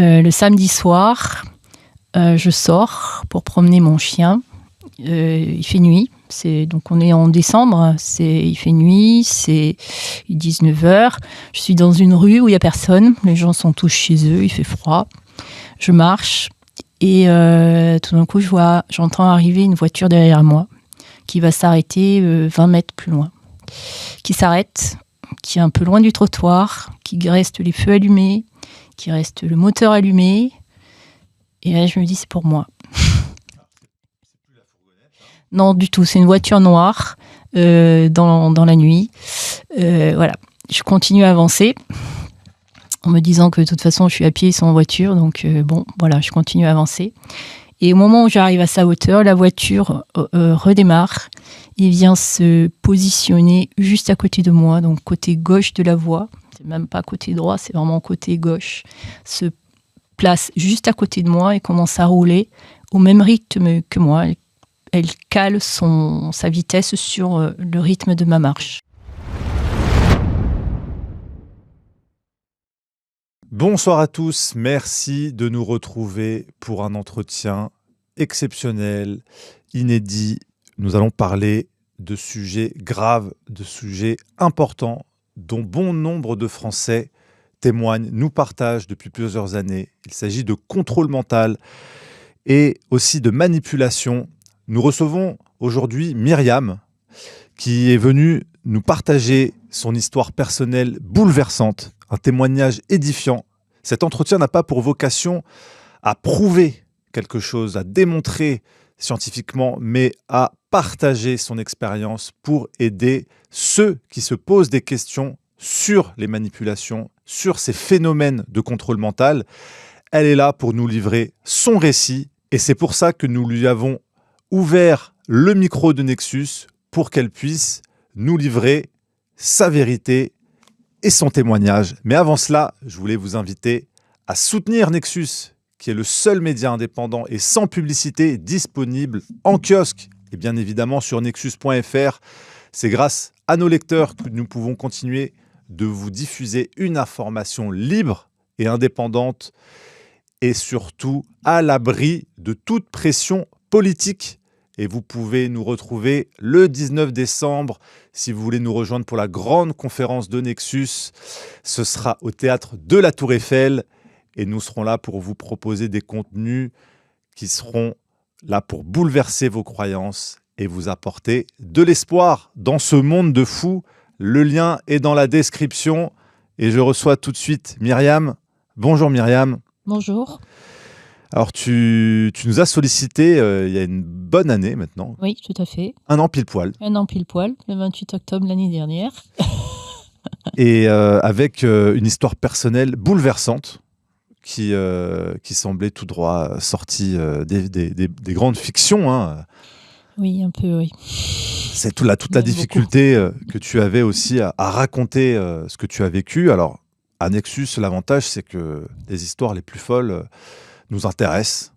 Le samedi soir, je sors pour promener mon chien. Il fait nuit. Donc on est en décembre. Il fait nuit. C'est 19h. Je suis dans une rue où il n'y a personne. Les gens sont tous chez eux. Il fait froid. Je marche. Et tout d'un coup, j'entends arriver une voiture derrière moi qui va s'arrêter 20 mètres plus loin. Qui s'arrête, qui est un peu loin du trottoir, qui reste les feux allumés, qui reste le moteur allumé. Et là, je me dis, c'est pour moi. Non, du tout. C'est une voiture noire dans la nuit. Voilà. Je continue à avancer en me disant que de toute façon, je suis à pied, ils sont en voiture. Donc, je continue à avancer. Et au moment où j'arrive à sa hauteur, la voiture redémarre et vient se positionner juste à côté de moi, donc côté gauche de la voie. C'est même pas côté droit, c'est vraiment côté gauche. Se place juste à côté de moi et commence à rouler au même rythme que moi. Elle cale sa vitesse sur le rythme de ma marche. Bonsoir à tous, merci de nous retrouver pour un entretien exceptionnel, inédit. Nous allons parler de sujets graves, de sujets importants, dont bon nombre de Français témoignent, nous partagent depuis plusieurs années. Il s'agit de contrôle mental et aussi de manipulation. Nous recevons aujourd'hui Myriam, qui est venue nous partager son histoire personnelle bouleversante, un témoignage édifiant. Cet entretien n'a pas pour vocation à prouver quelque chose, à démontrer scientifiquement, mais à partager son expérience pour aider ceux qui se posent des questions sur les manipulations, sur ces phénomènes de contrôle mental. Elle est là pour nous livrer son récit et c'est pour ça que nous lui avons ouvert le micro de Nexus pour qu'elle puisse nous livrer sa vérité et son témoignage. Mais avant cela, je voulais vous inviter à soutenir Nexus, qui est le seul média indépendant et sans publicité disponible en kiosque et bien évidemment sur nexus.fr. C'est grâce à nos lecteurs que nous pouvons continuer de vous diffuser une information libre et indépendante et surtout à l'abri de toute pression politique. Et vous pouvez nous retrouver le 19 décembre si vous voulez nous rejoindre pour la grande conférence de Nexus. Ce sera au théâtre de la Tour Eiffel et nous serons là pour vous proposer des contenus qui seront là pour bouleverser vos croyances et vous apporter de l'espoir dans ce monde de fous. Le lien est dans la description et je reçois tout de suite Myriam. Bonjour Myriam. Bonjour. Alors, tu nous as sollicité il y a une bonne année maintenant. Oui, tout à fait. Un an pile poil. Un an pile poil, le 28 octobre l'année dernière. Et avec une histoire personnelle bouleversante qui semblait tout droit sortie des grandes fictions. Hein. Oui, un peu, oui. C'est toute la difficulté que tu avais aussi à raconter ce que tu as vécu. Alors, à Nexus, l'avantage, c'est que les histoires les plus folles nous intéresse.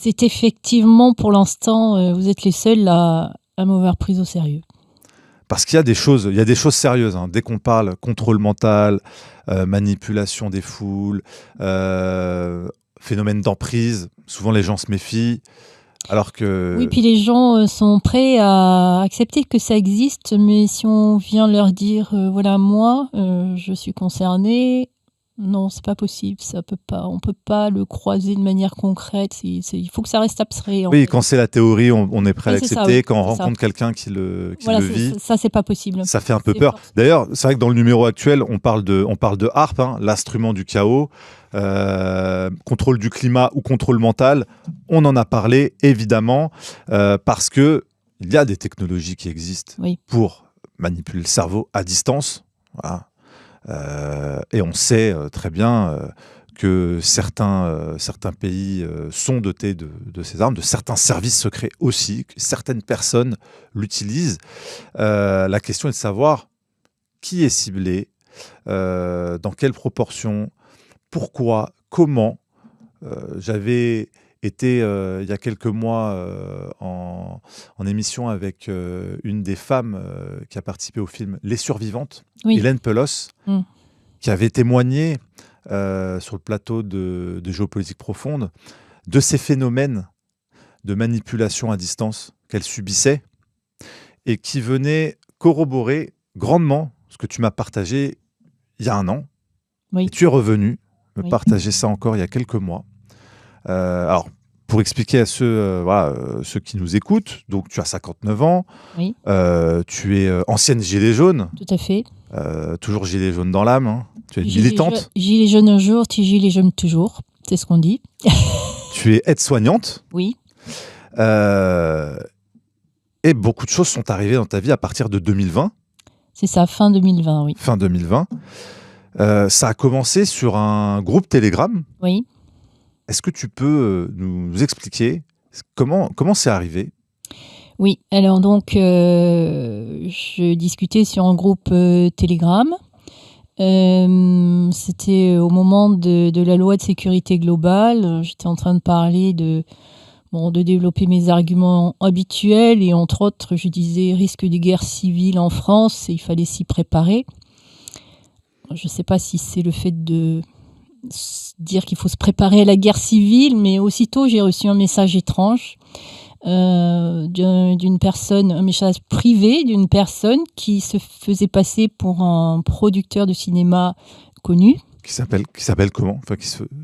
C'est effectivement, pour l'instant, vous êtes les seuls à m'avoir prise au sérieux. Parce qu'il y a des choses sérieuses. Hein. Dès qu'on parle contrôle mental, manipulation des foules, phénomène d'emprise, souvent les gens se méfient. Alors que... Oui, puis les gens sont prêts à accepter que ça existe, mais si on vient leur dire, voilà, moi, je suis concerné... Non, c'est pas possible, on peut pas le croiser de manière concrète, il faut que ça reste abstrait. Oui, quand c'est la théorie, on est prêt à l'accepter, ça, oui, quand on rencontre quelqu'un qui le vit, ça c'est pas possible. Ça fait un peu peur. D'ailleurs, c'est vrai que dans le numéro actuel, on parle de harpe, hein, l'instrument du chaos, contrôle du climat ou contrôle mental, on en a parlé évidemment, parce qu'il y a des technologies qui existent pour manipuler le cerveau à distance, voilà. Et on sait très bien que certains pays sont dotés de ces armes, de certains services secrets aussi, que certaines personnes l'utilisent. La question est de savoir qui est ciblé, dans quelle proportion, pourquoi, comment. J'avais été il y a quelques mois en émission avec une des femmes qui a participé au film Les Survivantes, Hélène Pelos, qui avait témoigné sur le plateau de Géopolitique Profonde, de ces phénomènes de manipulation à distance qu'elle subissait et qui venaient corroborer grandement ce que tu m'as partagé il y a un an. Oui. Et tu es revenu me Oui. partager ça encore il y a quelques mois. Alors, pour expliquer à ceux qui nous écoutent, donc tu as 59 ans, Oui. tu es ancienne gilet jaune, Tout à fait. toujours gilet jaune dans l'âme, hein. Tu es Gilet militante, Gilet jaune un jour, gilet jaune toujours. C'est ce qu'on dit. tu es aide-soignante, Oui. et beaucoup de choses sont arrivées dans ta vie à partir de 2020, C'est ça, fin 2020, oui. fin 2020. Ça a commencé sur un groupe Telegram. Oui. Est-ce que tu peux nous expliquer comment c'est arrivé? Oui, alors donc, je discutais sur un groupe Telegram. C'était au moment de la loi de sécurité globale. J'étais en train de parler de développer mes arguments habituels et entre autres, je disais risque de guerre civile en France et il fallait s'y préparer. Je ne sais pas si c'est le fait de dire qu'il faut se préparer à la guerre civile, mais aussitôt j'ai reçu un message étrange d'une personne, un message privé d'une personne qui se faisait passer pour un producteur de cinéma connu. Qui s'appelle comment?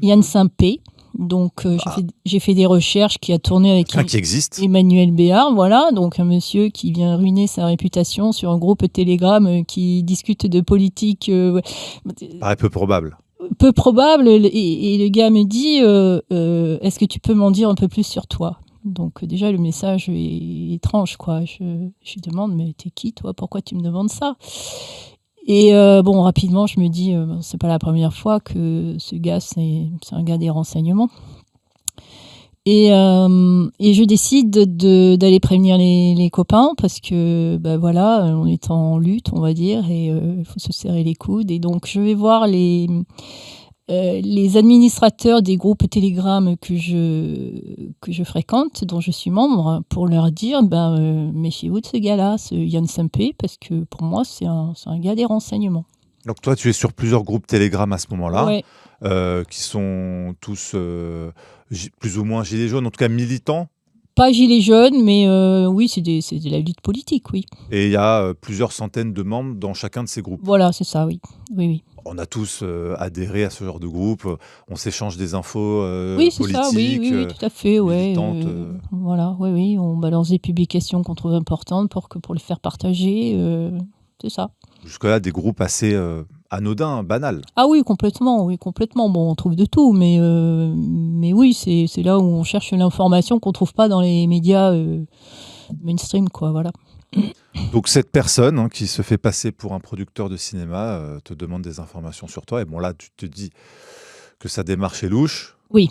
Yann Saint-Pé. Donc j'ai fait des recherches qui a tourné avec qui existe. Emmanuel Béard, voilà, donc un monsieur qui vient ruiner sa réputation sur un groupe Telegram qui discute de politique. Paraît peu probable. Peu probable, et le gars me dit est-ce que tu peux m'en dire un peu plus sur toi? Donc déjà le message est étrange, quoi. Je lui demande mais t'es qui toi? Pourquoi tu me demandes ça? Et rapidement je me dis c'est pas la première fois que ce gars c'est un gars des renseignements. Et je décide d'aller prévenir les copains parce que on est en lutte, on va dire, et il faut se serrer les coudes. Et donc je vais voir les administrateurs des groupes Telegram que je fréquente, dont je suis membre, pour leur dire méfiez-vous de ce gars-là, ce Yann Saint-Pé, parce que pour moi c'est un gars des renseignements. Donc toi tu es sur plusieurs groupes Telegram à ce moment-là, ouais. Qui sont tous plus ou moins gilets jaunes, en tout cas militants. Pas gilets jaunes, mais oui, c'est de la lutte politique, oui. Et il y a plusieurs centaines de membres dans chacun de ces groupes. Voilà, c'est ça, oui. Oui. On a tous adhéré à ce genre de groupe, on s'échange des infos oui, c'est politiques, ça, oui, tout à fait, militantes. Voilà, oui, on balance des publications qu'on trouve importantes pour le faire partager, c'est ça. Jusque-là, des groupes assez anodins, banals. Ah oui, complètement. Bon, on trouve de tout, mais oui, c'est là où on cherche l'information qu'on trouve pas dans les médias mainstream, quoi, voilà. Donc cette personne qui se fait passer pour un producteur de cinéma te demande des informations sur toi. Et bon là, tu te dis que sa démarche est louche. Oui,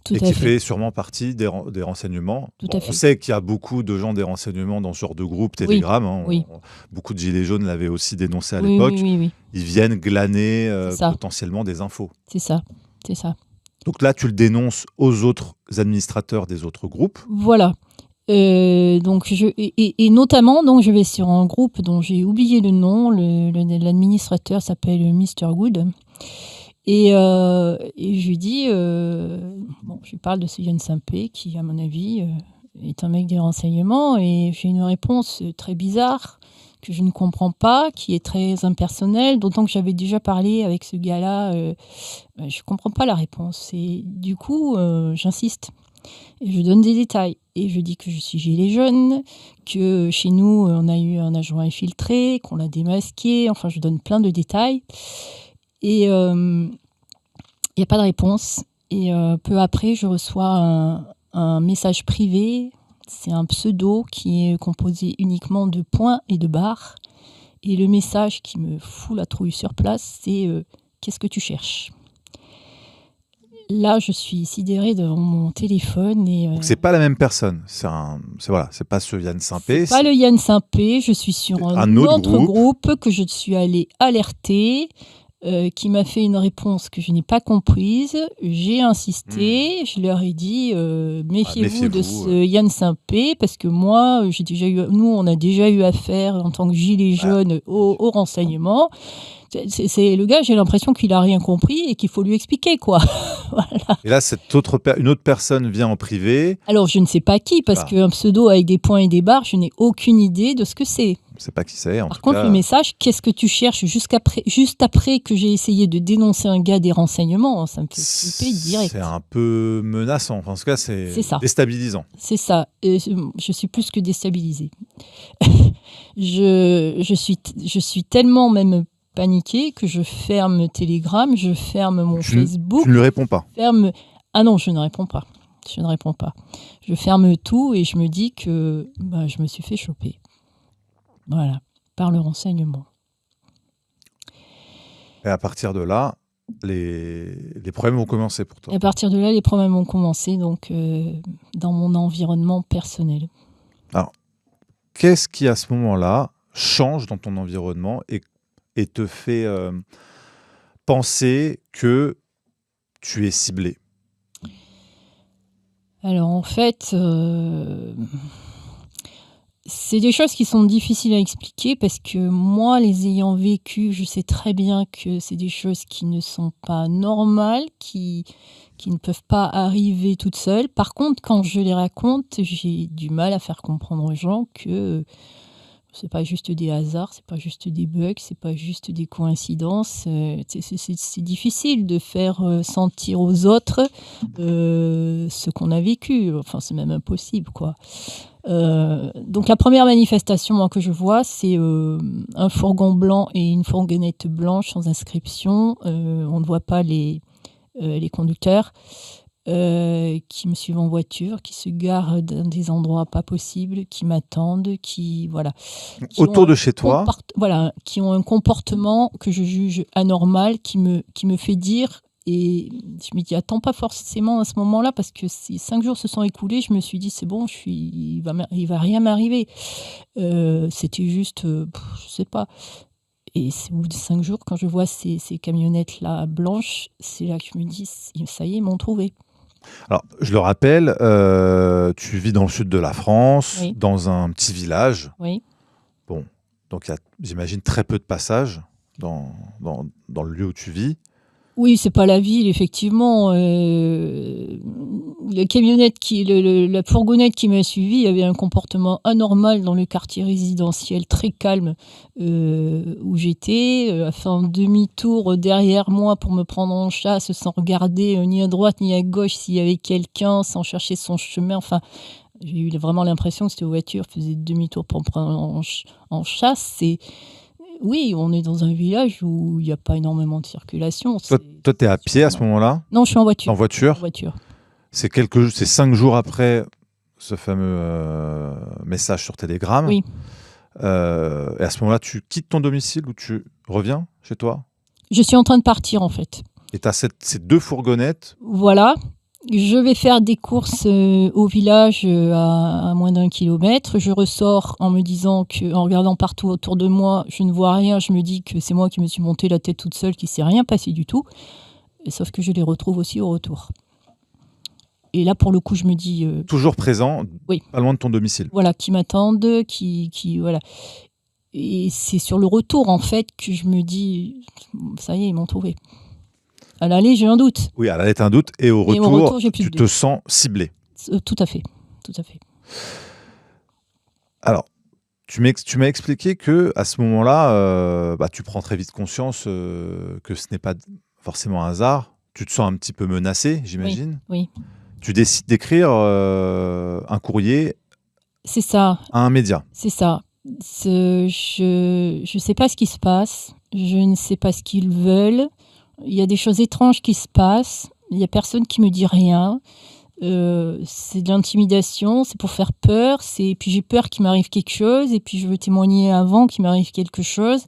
tout à fait. Et qui fait sûrement partie des renseignements. On sait qu'il y a beaucoup de gens des renseignements dans ce genre de groupe Telegram. Oui. Beaucoup de gilets jaunes l'avaient aussi dénoncé à l'époque. Oui. Ils viennent glaner potentiellement des infos. C'est ça. Donc là, tu le dénonces aux autres administrateurs des autres groupes. Voilà. Donc et notamment, donc, je vais sur un groupe dont j'ai oublié le nom. L'administrateur s'appelle Mr. Good. Et je lui dis, je lui parle de ce Yann Saint-Pé qui, à mon avis, est un mec des renseignements. Et j'ai une réponse très bizarre que je ne comprends pas, qui est très impersonnelle, d'autant que j'avais déjà parlé avec ce gars-là. Je ne comprends pas la réponse. Et du coup, j'insiste. Et je donne des détails. Et je dis que je suis gilet jaune, que chez nous, on a eu un agent infiltré, qu'on l'a démasqué. Enfin, je donne plein de détails. Et il n'y a pas de réponse. Et peu après, je reçois un message privé. C'est un pseudo qui est composé uniquement de points et de barres. Et le message qui me fout la trouille sur place, c'est « Qu'est-ce que tu cherches ?» Là, je suis sidérée devant mon téléphone. Donc, c'est pas la même personne. C'est pas ce Yann Saint-Pé. C'est pas le Yann Saint-Pé. Je suis sur un autre groupe que je suis allée alerter. qui m'a fait une réponse que je n'ai pas comprise. J'ai insisté, je leur ai dit méfiez-vous de ce Yann Saint-Pé, parce que moi, nous, on a déjà eu affaire en tant que gilets jaunes au renseignement. C'est le gars, j'ai l'impression qu'il a rien compris et qu'il faut lui expliquer, quoi. Voilà. Et là, une autre personne vient en privé. Alors, je ne sais pas qui, parce qu'un pseudo avec des points et des barres, je n'ai aucune idée de ce que c'est. Je ne sais pas qui c'est. Par contre, le message, qu'est-ce que tu cherches juste après que j'ai essayé de dénoncer un gars des renseignements, ça me fait flipper direct. C'est un peu menaçant. Enfin, en tout cas, c'est déstabilisant. C'est ça. Je suis plus que déstabilisée. je suis tellement même paniquée que je ferme Telegram, je ferme mon Facebook. Tu ne lui réponds pas? Ah non, je ne réponds pas. Je ne réponds pas. Je ferme tout et je me dis que je me suis fait choper. Voilà, par le renseignement. Et à partir de là, les problèmes vont commencer pour toi? À partir de là, les problèmes vont commencer donc, dans mon environnement personnel. Alors, qu'est-ce qui, à ce moment-là, change dans ton environnement et te fait penser que tu es ciblé? Alors, en fait, c'est des choses qui sont difficiles à expliquer parce que moi, les ayant vécues, je sais très bien que c'est des choses qui ne sont pas normales, qui ne peuvent pas arriver toutes seules. Par contre, quand je les raconte, j'ai du mal à faire comprendre aux gens que c'est pas juste des hasards, c'est pas juste des bugs, c'est pas juste des coïncidences. C'est difficile de faire sentir aux autres ce qu'on a vécu. Enfin, c'est même impossible, quoi. Donc la première manifestation moi, que je vois, c'est un fourgon blanc et une fourgonnette blanche sans inscription. On ne voit pas les conducteurs qui me suivent en voiture, qui se garent dans des endroits pas possibles, qui m'attendent, qui autour de chez toi, qui ont un comportement que je juge anormal, qui me fait dire. Et je m'y attends pas forcément à ce moment-là parce que 5 jours se sont écoulés, je me suis dit c'est bon, il va rien m'arriver. C'était juste, je sais pas. Et au bout de 5 jours, quand je vois ces camionnettes-là blanches, c'est là que je me dis ça y est, ils m'ont trouvé. Alors, je le rappelle, tu vis dans le sud de la France, oui. Dans un petit village. Oui. Bon, donc il y a, j'imagine, très peu de passages dans le lieu où tu vis. Oui, c'est pas la ville, effectivement. La fourgonnette qui m'a suivi avait un comportement anormal dans le quartier résidentiel très calme où j'étais, a fait un demi-tour derrière moi pour me prendre en chasse sans regarder ni à droite ni à gauche s'il y avait quelqu'un, sans chercher son chemin. Enfin, j'ai eu vraiment l'impression que cette voiture faisait demi-tour pour me prendre en chasse. Oui, on est dans un village où il n'y a pas énormément de circulation. Toi, tu es à pied à ce moment-là? Non, je suis en voiture. En voiture? En voiture. C'est 5 jours après ce fameux message sur Telegram. Oui. Et à ce moment-là, tu quittes ton domicile ou tu reviens chez toi? Je suis en train de partir, en fait. Et tu as ces 2 fourgonnettes? Voilà. Je vais faire des courses au village à moins d'1 kilomètre. Je ressors en me disant en regardant partout autour de moi, je ne vois rien. Je me dis que c'est moi qui me suis monté la tête toute seule, qu'il ne s'est rien passé du tout. Sauf que je les retrouve aussi au retour. Et là, pour le coup, je me dis... toujours présent, oui. Pas loin de ton domicile. Voilà, qui m'attendent, voilà. Et c'est sur le retour, en fait, que je me dis, ça y est, ils m'ont trouvé. À l'aller, j'ai un doute. Oui, à l'aller, tu as un doute. Et au retour, tu te sens ciblé. Tout à fait. Tout à fait. Alors, tu m'as expliqué qu'à ce moment-là, tu prends très vite conscience que ce n'est pas forcément un hasard. Tu te sens un petit peu menacé, j'imagine. Oui. Tu décides d'écrire un courrier. C'est ça. À un média. C'est ça. Je ne sais pas ce qui se passe. Je ne sais pas ce qu'ils veulent. Il y a des choses étranges qui se passent. Il n'y a personne qui me dit rien. C'est de l'intimidation, c'est pour faire peur. Puis j'ai peur qu'il m'arrive quelque chose. Et puis je veux témoigner avant qu'il m'arrive quelque chose.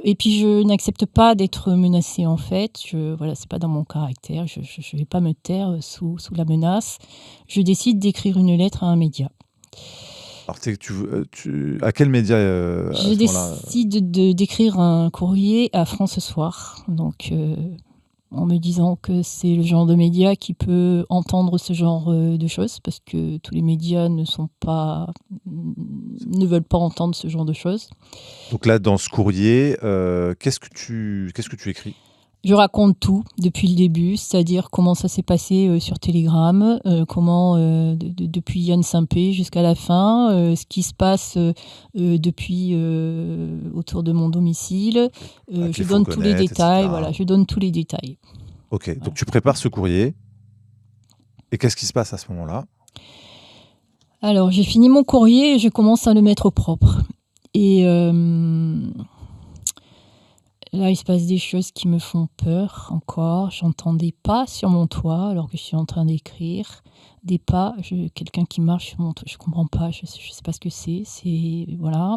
Et puis je n'accepte pas d'être menacée, en fait. Voilà, c'est pas dans mon caractère. Je ne vais pas me taire sous la menace. Je décide d'écrire une lettre à un média. Alors, à quel média à Je ce moment-là décide d'écrire un courrier à France Soir. Donc, en me disant que c'est le genre de média qui peut entendre ce genre de choses, parce que tous les médias ne veulent pas entendre ce genre de choses. Donc là, dans ce courrier, qu'est-ce que tu écris? Je raconte tout depuis le début, c'est-à-dire comment ça s'est passé sur Telegram, comment depuis Yann Saint-Pé jusqu'à la fin, ce qui se passe depuis autour de mon domicile. Avec Je les donne tous les fourgonnettes, détails. etc. Voilà, je donne tous les détails. Ok, Voilà. donc tu prépares ce courrier. Et qu'est-ce qui se passe à ce moment-là? Alors, j'ai fini mon courrier et je commence à le mettre au propre. Et là, il se passe des choses qui me font peur encore. J'entends des pas sur mon toit alors que je suis en train d'écrire. Des pas, quelqu'un qui marche sur mon toit. Je comprends pas, je sais pas ce que c'est. Voilà.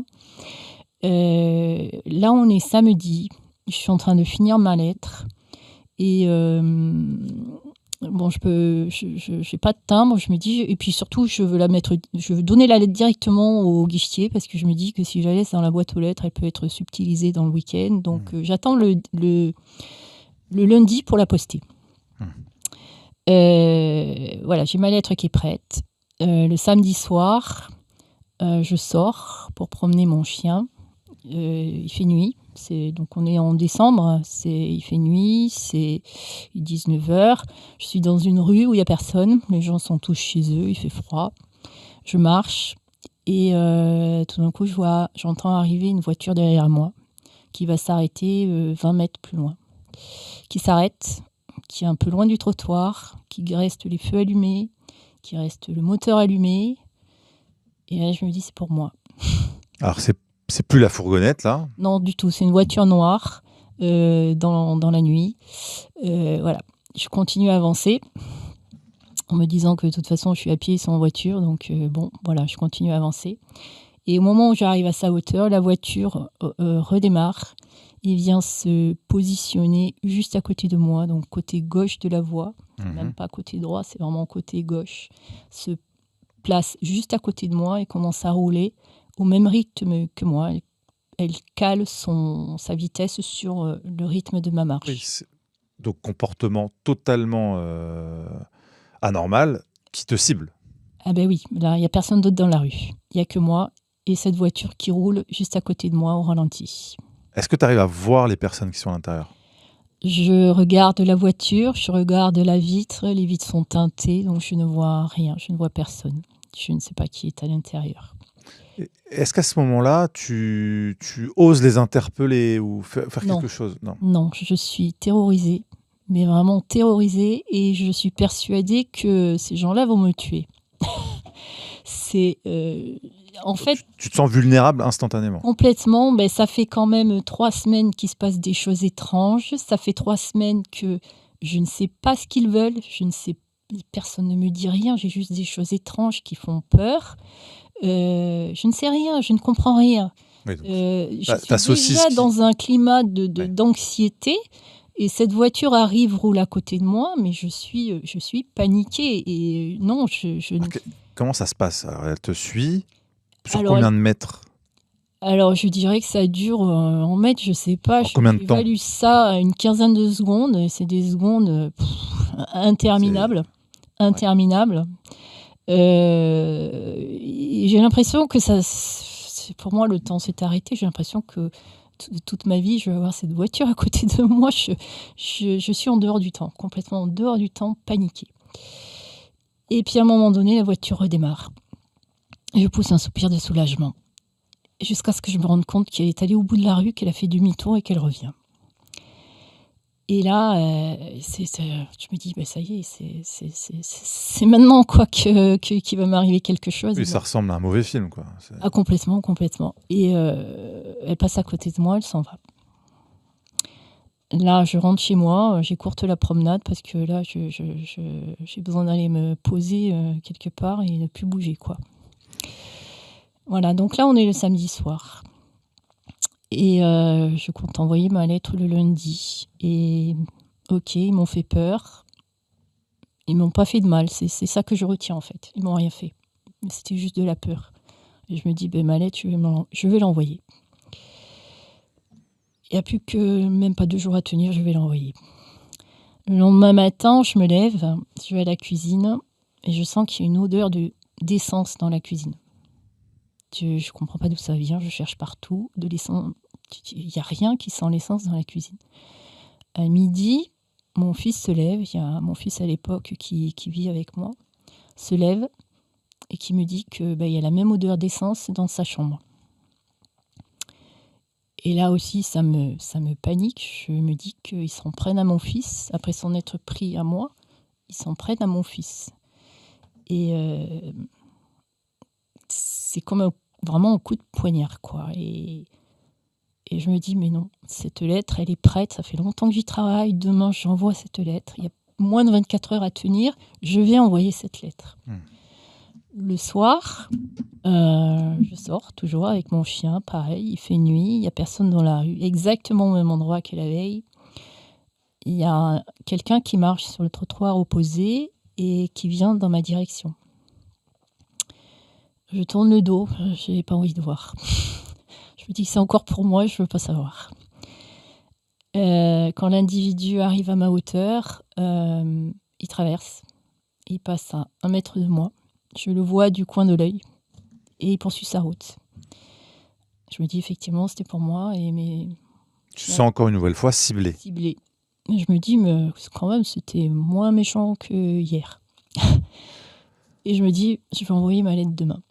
Là, on est samedi. Je suis en train de finir ma lettre. Et bon, j'ai pas de timbre, je me dis, et puis surtout, je veux donner la lettre directement au guichetier parce que je me dis que si je la laisse dans la boîte aux lettres, elle peut être subtilisée dans le week-end. Donc, j'attends le lundi pour la poster. Voilà, j'ai ma lettre qui est prête. Le samedi soir, je sors pour promener mon chien. Il fait nuit. Donc on est en décembre, il fait nuit, c'est 19h. Je suis dans une rue où il n'y a personne, les gens sont tous chez eux, il fait froid. Je marche et tout d'un coup j'entends arriver une voiture derrière moi qui va s'arrêter 20 mètres plus loin. Qui s'arrête, qui est un peu loin du trottoir, qui reste les feux allumés, qui reste le moteur allumé. Et là je me dis c'est pour moi. Alors c'est plus la fourgonnette, là? Non, du tout. C'est une voiture noire dans la nuit. Voilà. Je continue à avancer en me disant que de toute façon, je suis à pied sans voiture. Donc, bon, voilà, je continue à avancer. Et au moment où j'arrive à sa hauteur, la voiture redémarre et vient se positionner juste à côté de moi, donc côté gauche de la voie. Même pas côté droit, c'est vraiment côté gauche. Se place juste à côté de moi et commence à rouler au même rythme que moi. Elle cale sa vitesse sur le rythme de ma marche. Oui, donc comportement totalement anormal qui te cible. Ah ben oui, là, il n'y a personne d'autre dans la rue. Il n'y a que moi et cette voiture qui roule juste à côté de moi au ralenti. Est-ce que tu arrives à voir les personnes qui sont à l'intérieur? Je regarde la voiture, je regarde la vitre. Les vitres sont teintées, donc je ne vois rien, je ne vois personne. Je ne sais pas qui est à l'intérieur. Est-ce qu'à ce moment-là, tu oses les interpeller ou faire quelque chose? Non, je suis terrorisée, mais vraiment terrorisée, et je suis persuadée que ces gens-là vont me tuer. En fait, tu te sens vulnérable instantanément? Complètement. Ben, ça fait quand même 3 semaines qu'il se passe des choses étranges. Ça fait 3 semaines que je ne sais pas ce qu'ils veulent. Personne ne me dit rien. J'ai juste des choses étranges qui font peur. Je ne sais rien, je ne comprends rien. Oui, je suis déjà dans un climat d'anxiété, et cette voiture roule à côté de moi, mais je suis paniquée. Et non, comment ça se passe? Alors, elle te suit sur combien de mètres? Alors, je dirais que ça dure en mètres, je ne sais pas. Combien de temps? J'évalue ça à une quinzaine de secondes, et c'est des secondes interminables. Interminables. J'ai l'impression que pour moi, le temps s'est arrêté. J'ai l'impression que toute ma vie, je vais avoir cette voiture à côté de moi. Je suis en dehors du temps, complètement en dehors du temps, paniquée. Et puis à un moment donné, la voiture redémarre. Je pousse un soupir de soulagement, jusqu'à ce que je me rende compte qu'elle est allée au bout de la rue, qu'elle a fait demi-tour et qu'elle revient. Et là, je me dis, ça y est, c'est maintenant qu'il va m'arriver quelque chose. Oui, ça ressemble à un mauvais film, quoi. Ah, complètement. Et elle passe à côté de moi, elle s'en va. Là, je rentre chez moi, j'écourte la promenade parce que là, j'ai besoin d'aller me poser quelque part et ne plus bouger, quoi. Voilà, donc là, on est le samedi soir. Et je compte envoyer ma lettre le lundi. Et ok, ils m'ont fait peur. Ils m'ont pas fait de mal. C'est ça que je retiens, en fait. Ils m'ont rien fait. Mais c'était juste de la peur. Et je me dis, ma lettre, je vais l'envoyer. Il n'y a plus que même pas 2 jours à tenir, je vais l'envoyer. Le lendemain matin, je me lève, je vais à la cuisine et je sens qu'il y a une odeur d'essence dans la cuisine. Je ne comprends pas d'où ça vient, je cherche partout, de l'essence. Il n'y a rien qui sent l'essence dans la cuisine. À midi, mon fils se lève, il y a mon fils à l'époque qui vit avec moi, se lève et qui me dit qu'il y a la même odeur d'essence dans sa chambre. Et là aussi, ça me panique. Je me dis qu'ils s'en prennent à mon fils. Après s'en être pris à moi, ils s'en prennent à mon fils. Et c'est comme vraiment un coup de poignard, quoi. Et je me dis, mais non, cette lettre, elle est prête. Ça fait longtemps que j'y travaille. Demain, j'envoie cette lettre. Il y a moins de 24 heures à tenir. Je vais envoyer cette lettre. Le soir, je sors toujours avec mon chien, pareil, il fait nuit, il n'y a personne dans la rue, exactement au même endroit que la veille. Il y a quelqu'un qui marche sur le trottoir opposé et qui vient dans ma direction. Je tourne le dos, je n'ai pas envie de voir. Je me dis que c'est encore pour moi, je ne veux pas savoir. Quand l'individu arrive à ma hauteur, il traverse, il passe à 1 mètre de moi. Je le vois du coin de l'œil et il poursuit sa route. Je me dis effectivement c'était pour moi. Tu sens encore une nouvelle fois ciblé. Je me dis mais quand même c'était moins méchant que hier. Et je me dis je vais envoyer ma lettre demain.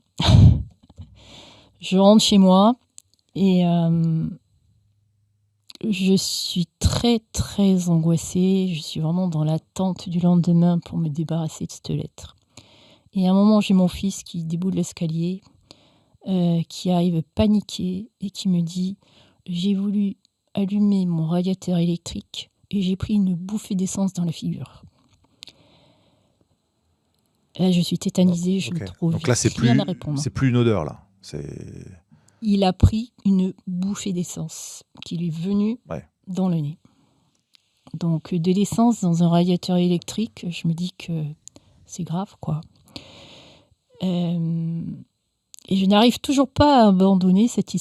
Je rentre chez moi et je suis très très angoissée. Je suis vraiment dans l'attente du lendemain pour me débarrasser de cette lettre. Et à un moment, j'ai mon fils qui déboule l'escalier, qui arrive paniqué et qui me dit « J'ai voulu allumer mon radiateur électrique et j'ai pris une bouffée d'essence dans la figure. » Là, je suis tétanisée, je ne trouve Donc là, rien à répondre. C'est plus une odeur, là. Il a pris une bouffée d'essence qui lui est venue dans le nez. Donc, de l'essence dans un radiateur électrique, je me dis que c'est grave, quoi. Et je n'arrive toujours pas à abandonner cette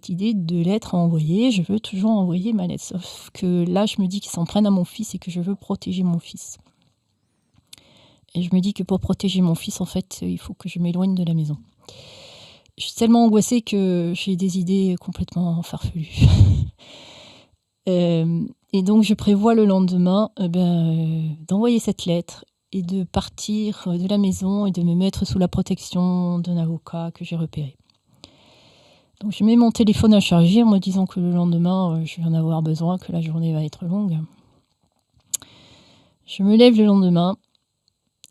idée de lettre à envoyer. Je veux toujours envoyer ma lettre. Sauf que là, je me dis qu'ils s'en prennent à mon fils et que je veux protéger mon fils. Et je me dis que pour protéger mon fils, en fait, il faut que je m'éloigne de la maison. Je suis tellement angoissée que j'ai des idées complètement farfelues. Et donc, je prévois le lendemain d'envoyer cette lettre et de partir de la maison et de me mettre sous la protection d'un avocat que j'ai repéré. Donc je mets mon téléphone à charger en me disant que le lendemain, je vais en avoir besoin, que la journée va être longue. Je me lève le lendemain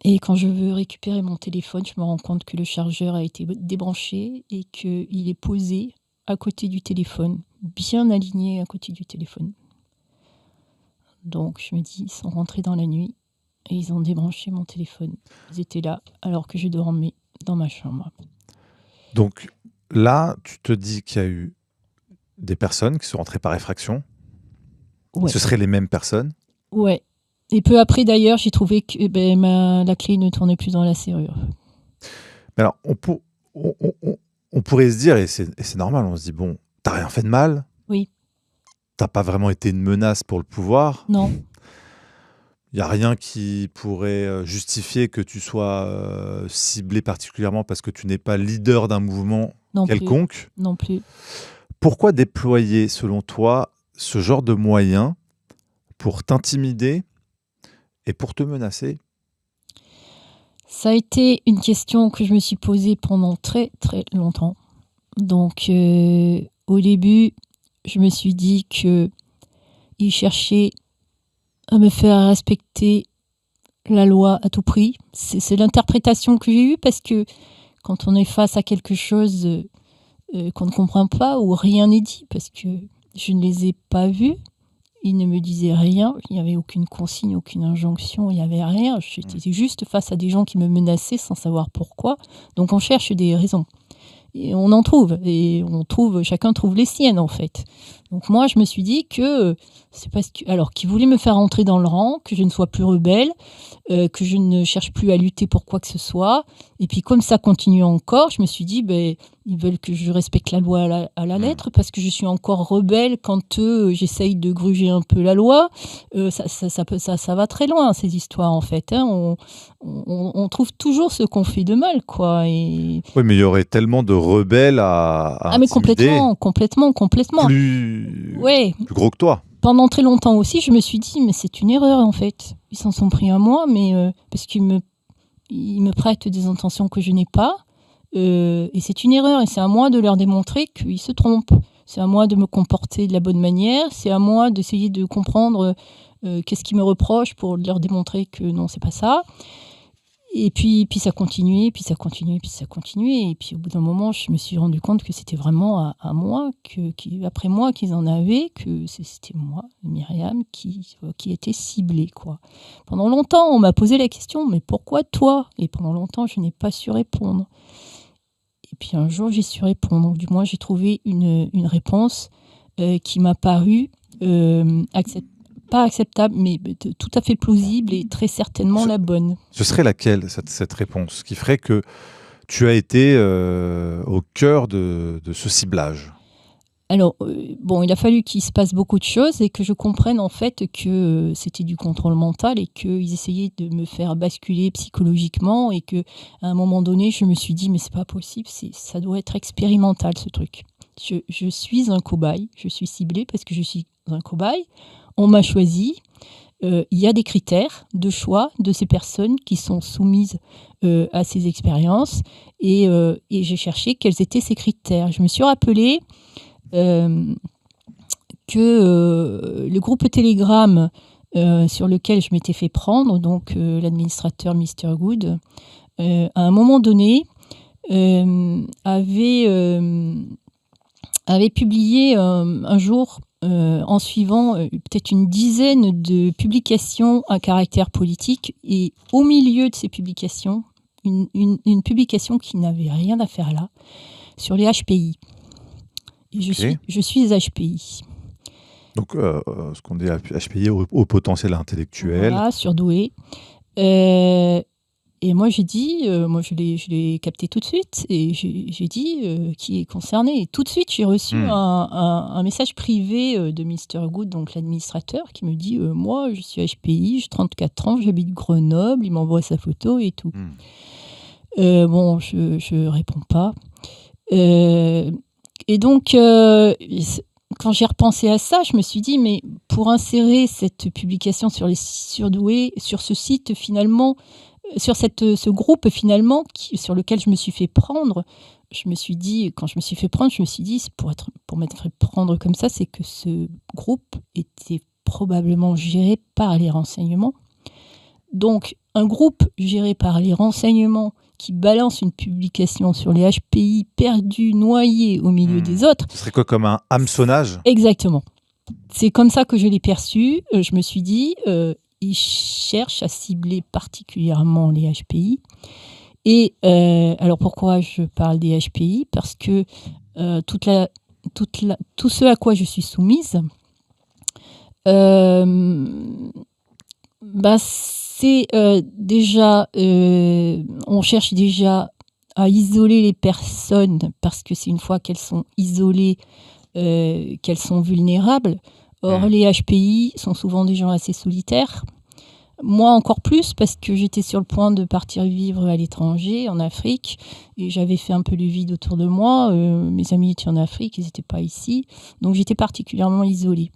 et quand je veux récupérer mon téléphone, je me rends compte que le chargeur a été débranché et qu'il est posé à côté du téléphone, bien aligné à côté du téléphone. Donc je me dis, ils sont rentrés dans la nuit. Et ils ont débranché mon téléphone. Ils étaient là alors que je dormais dans ma chambre. Donc là, tu te dis qu'il y a eu des personnes qui sont rentrées par effraction. Ouais. Ce seraient les mêmes personnes. Ouais. Et peu après, d'ailleurs, j'ai trouvé que la clé ne tournait plus dans la serrure. Mais alors, on pourrait se dire, et c'est normal, on se dit, bon, t'as rien fait de mal. Oui. T'as pas vraiment été une menace pour le pouvoir. Non. Il n'y a rien qui pourrait justifier que tu sois ciblé particulièrement parce que tu n'es pas leader d'un mouvement quelconque. Non plus. Pourquoi déployer, selon toi, ce genre de moyens pour t'intimider et pour te menacer ? Ça a été une question que je me suis posée pendant très très longtemps. Donc au début, je me suis dit qu'ils cherchaient à me faire respecter la loi à tout prix. C'est l'interprétation que j'ai eue parce que quand on est face à quelque chose qu'on ne comprend pas ou rien n'est dit, parce que je ne les ai pas vus, ils ne me disaient rien, il n'y avait aucune consigne, aucune injonction, il n'y avait rien. J'étais juste face à des gens qui me menaçaient sans savoir pourquoi. Donc on cherche des raisons. Et on en trouve. Et chacun trouve les siennes, en fait. Donc moi, je me suis dit que c'est parce que, alors, qu'ils voulaient me faire entrer dans le rang, que je ne sois plus rebelle, que je ne cherche plus à lutter pour quoi que ce soit. Et puis, comme ça continue encore, je me suis dit, Ils veulent que je respecte la loi à la lettre parce que je suis encore rebelle quand j'essaye de gruger un peu la loi. Ça va très loin, ces histoires, en fait. Hein. On trouve toujours ce qu'on fait de mal, quoi. Et... Oui, mais il y aurait tellement de rebelles à mais intimider. complètement. Plus gros que toi. Pendant très longtemps aussi, je me suis dit, mais c'est une erreur, en fait. Ils s'en sont pris à moi, mais parce qu'ils me prêtent des intentions que je n'ai pas. Et c'est une erreur, et c'est à moi de leur démontrer qu'ils se trompent. C'est à moi de me comporter de la bonne manière, c'est à moi d'essayer de comprendre qu'est-ce qu'ils me reprochent pour leur démontrer que non, c'est pas ça. Et puis ça continuait, puis ça continuait. Et puis au bout d'un moment, je me suis rendu compte que c'était vraiment à moi, après moi qu'ils en avaient, que c'était moi, Myriam, qui était ciblée, quoi. Pendant longtemps, on m'a posé la question, mais pourquoi toi ? Et pendant longtemps, je n'ai pas su répondre. Et puis un jour, j'ai su répondre. Du moins, j'ai trouvé une réponse qui m'a paru pas acceptable, mais tout à fait plausible et très certainement la bonne. Ce serait laquelle, cette réponse, qui ferait que tu as été au cœur de ce ciblage ? Alors, il a fallu qu'il se passe beaucoup de choses et que je comprenne en fait que c'était du contrôle mental et qu'ils essayaient de me faire basculer psychologiquement et qu'à un moment donné, je me suis dit, mais c'est pas possible, ça doit être expérimental ce truc. Je suis un cobaye, je suis ciblée parce que je suis un cobaye, on m'a choisi, il y a des critères de choix de ces personnes qui sont soumises à ces expériences et j'ai cherché quels étaient ces critères. Je me suis rappelé que le groupe Telegram sur lequel je m'étais fait prendre, donc l'administrateur Mr. Good, à un moment donné, avait publié un jour, en suivant peut-être une dizaine de publications à caractère politique, et au milieu de ces publications, une publication qui n'avait rien à faire là, sur les HPI. Je suis HPI. Donc, ce qu'on dit HPI, au potentiel intellectuel. Voilà, surdoué. Et moi, j'ai dit, je l'ai capté tout de suite, et j'ai dit qui est concerné. Et tout de suite, j'ai reçu un message privé de Mr. Good, donc l'administrateur, qui me dit moi, je suis HPI, j'ai 34 ans, j'habite Grenoble, il m'envoie sa photo et tout. Je réponds pas. Et donc, quand j'ai repensé à ça, je me suis dit, mais pour insérer cette publication sur les surdoués, sur ce site finalement, sur ce groupe finalement, sur lequel je me suis fait prendre, je me suis dit, quand je me suis fait prendre, je me suis dit, pour m'être fait prendre comme ça, c'est que ce groupe était probablement géré par les renseignements. Donc, un groupe géré par les renseignements qui balance une publication sur les HPI perdus, noyés au milieu des autres. Ce serait quoi, comme un hameçonnage ? Exactement. C'est comme ça que je l'ai perçu. Je me suis dit, ils cherchent à cibler particulièrement les HPI. Et alors pourquoi je parle des HPI ? Parce que tout ce à quoi je suis soumise, c'est déjà, on cherche déjà à isoler les personnes parce que c'est une fois qu'elles sont isolées qu'elles sont vulnérables. Or, les HPI sont souvent des gens assez solitaires. Moi, encore plus, parce que j'étais sur le point de partir vivre à l'étranger, en Afrique, et j'avais fait un peu le vide autour de moi. Mes amis étaient en Afrique, ils n'étaient pas ici. Donc, j'étais particulièrement isolée.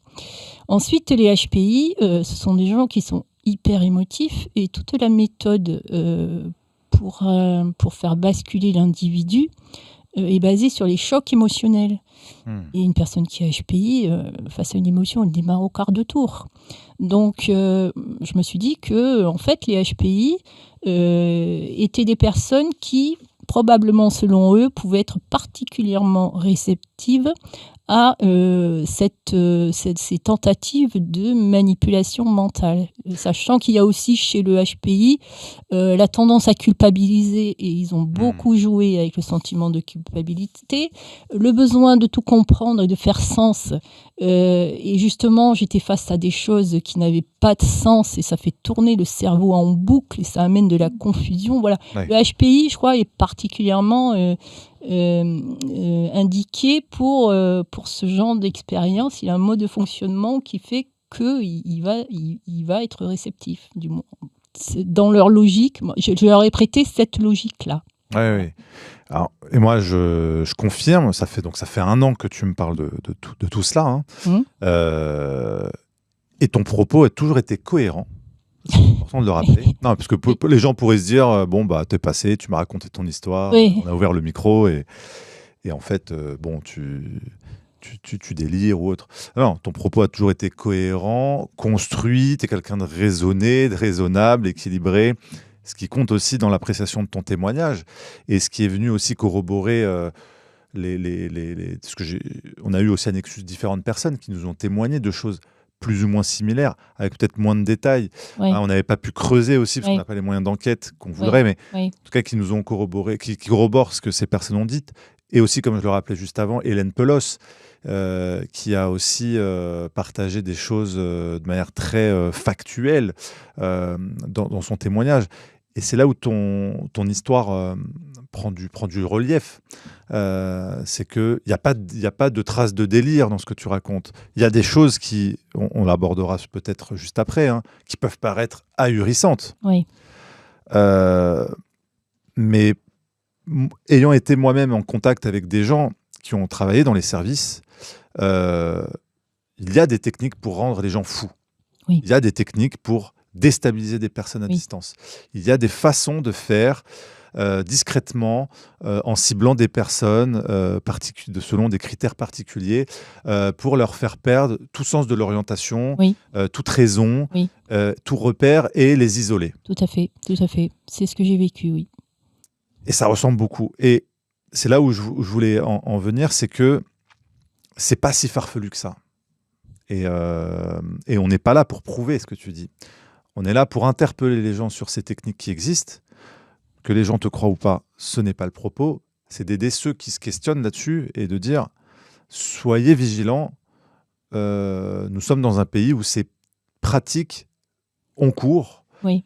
Ensuite, les HPI, ce sont des gens qui sont hyper émotifs, et toute la méthode pour faire basculer l'individu est basée sur les chocs émotionnels. Et une personne qui a HPI, face à une émotion, elle démarre au quart de tour. Donc, je me suis dit que, en fait, les HPI étaient des personnes qui, probablement selon eux, pouvaient être particulièrement réceptives à ces tentatives de manipulation mentale. Sachant qu'il y a aussi chez le HPI la tendance à culpabiliser, et ils ont beaucoup joué avec le sentiment de culpabilité, le besoin de tout comprendre et de faire sens. Et justement, j'étais face à des choses qui n'avaient pas de sens et ça fait tourner le cerveau en boucle et ça amène de la confusion. Voilà. Ouais. Le HPI, je crois, est particulièrement indiqué pour ce genre d'expérience. Il a un mode de fonctionnement qui fait qu'il va être réceptif, du moins. Dans leur logique, je leur ai prêté cette logique-là. Oui. Alors, et moi, je confirme, ça fait 1 an que tu me parles de tout cela. Hein. Et ton propos a toujours été cohérent. C'est important de le rappeler. Non, parce que les gens pourraient se dire, bon, bah, t'es passé, tu m'as raconté ton histoire, on a ouvert le micro et en fait, bon, tu délires ou autre. Non, ton propos a toujours été cohérent, construit, t'es quelqu'un de raisonné, de raisonnable, équilibré. Ce qui compte aussi dans l'appréciation de ton témoignage et ce qui est venu aussi corroborer on a eu aussi un nexus différentes personnes qui nous ont témoigné de choses plus ou moins similaires, avec peut-être moins de détails. Oui. Hein, on n'avait pas pu creuser aussi parce qu'on n'a pas les moyens d'enquête qu'on voudrait, mais en tout cas qui nous ont corroboré, qui corroborent ce que ces personnes ont dit. Et aussi, comme je le rappelais juste avant, Hélène Pelos, qui a aussi partagé des choses de manière très factuelle dans son témoignage. Et c'est là où ton histoire prend du relief. C'est qu'il n'y a pas de traces de délire dans ce que tu racontes. Il y a des choses qui, on l'abordera peut-être juste après, hein, qui peuvent paraître ahurissantes. Oui. Mais ayant été moi-même en contact avec des gens qui ont travaillé dans les services, il y a des techniques pour rendre les gens fous. Oui. Il y a des techniques pour déstabiliser des personnes à distance. Il y a des façons de faire discrètement, en ciblant des personnes selon des critères particuliers, pour leur faire perdre tout sens de l'orientation, toute raison, tout repère et les isoler. Tout à fait. C'est ce que j'ai vécu, oui. Et ça ressemble beaucoup. Et c'est là où je voulais en venir, c'est que c'est pas si farfelu que ça. Et on n'est pas là pour prouver ce que tu dis. On est là pour interpeller les gens sur ces techniques qui existent. Que les gens te croient ou pas, ce n'est pas le propos. C'est d'aider ceux qui se questionnent là-dessus et de dire soyez vigilants. Nous sommes dans un pays où ces pratiques ont cours. Oui.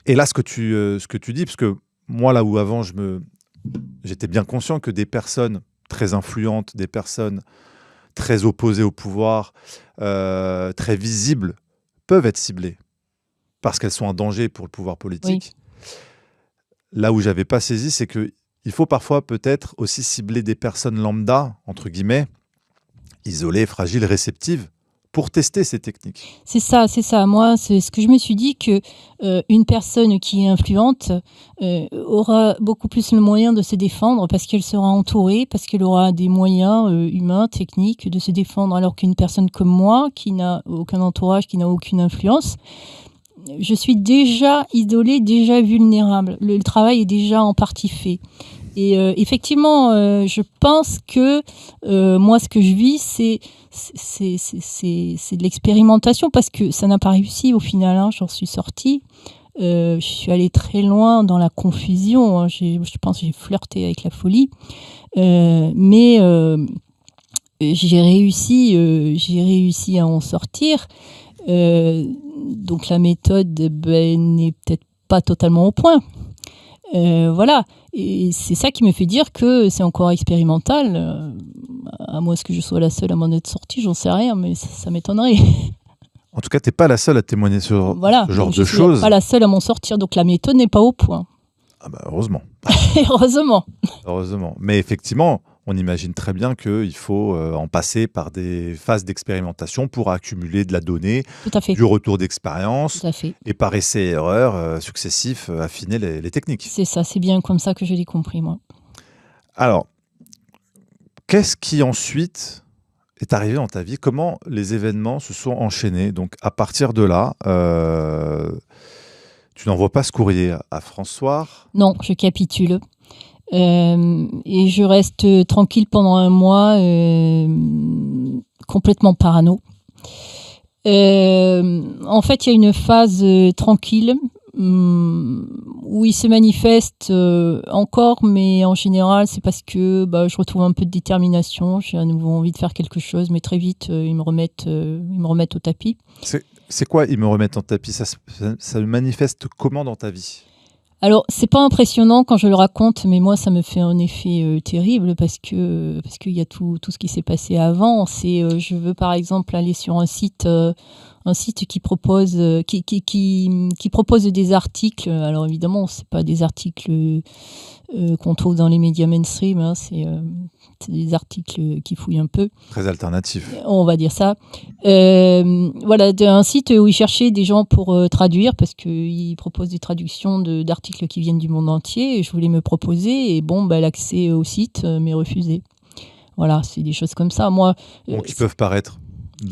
Et là, ce que tu dis, parce que moi, là où avant, j'étais bien conscient que des personnes très influentes, des personnes très opposées au pouvoir, très visibles, peuvent être ciblées parce qu'elles sont un danger pour le pouvoir politique. Oui. Là où j'avais pas saisi, c'est qu'il faut parfois peut-être aussi cibler des personnes lambda, entre guillemets, isolées, fragiles, réceptives, pour tester ces techniques. C'est ça. Moi, c'est ce que je me suis dit, que une personne qui est influente aura beaucoup plus le moyen de se défendre parce qu'elle sera entourée, parce qu'elle aura des moyens humains, techniques de se défendre, alors qu'une personne comme moi, qui n'a aucun entourage, qui n'a aucune influence, je suis déjà isolée, déjà vulnérable. Le travail est déjà en partie fait. Et effectivement, je pense que moi, ce que je vis, c'est de l'expérimentation parce que ça n'a pas réussi au final. Hein, j'en suis sortie. Je suis allée très loin dans la confusion. Hein, je pense que j'ai flirté avec la folie. Mais j'ai réussi à en sortir. Donc la méthode n'est peut-être pas totalement au point. Voilà. Et c'est ça qui me fait dire que c'est encore expérimental. À moins que je sois la seule à m'en être sortie, j'en sais rien, mais ça m'étonnerait. En tout cas, tu n'es pas la seule à témoigner sur ce genre de choses. Je ne suis pas la seule à m'en sortir, donc la méthode n'est pas au point. Ah bah heureusement. Heureusement. Mais effectivement, on imagine très bien qu'il faut en passer par des phases d'expérimentation pour accumuler de la donnée, du retour d'expérience, et par essais et erreurs successifs, affiner les techniques. C'est ça, c'est bien comme ça que je l'ai compris, moi. Alors, qu'est-ce qui ensuite est arrivé dans ta vie? Comment les événements se sont enchaînés? Donc, à partir de là, tu n'envoies pas ce courrier à François? Non, je capitule. Et je reste tranquille pendant 1 mois, complètement parano. En fait, il y a une phase tranquille où il se manifeste encore, mais en général, c'est parce que je retrouve un peu de détermination. J'ai à nouveau envie de faire quelque chose, mais très vite, ils me remettent au tapis. C'est quoi, ils me remettent en tapis? Ça se manifeste comment dans ta vie? Alors, c'est pas impressionnant quand je le raconte, mais moi, ça me fait un effet terrible parce qu'il y a tout ce qui s'est passé avant. Je veux par exemple aller sur un site qui propose qui propose des articles. Alors évidemment, c'est pas des articles qu'on trouve dans les médias mainstream, hein, c'est des articles qui fouillent un peu. Très alternatif. On va dire ça. Voilà, un site où ils cherchaient des gens pour traduire, parce qu'ils proposent des traductions d'articles qui viennent du monde entier. Et je voulais me proposer, et l'accès au site m'est refusé. Voilà, c'est des choses comme ça. Moi, donc, ils peuvent paraître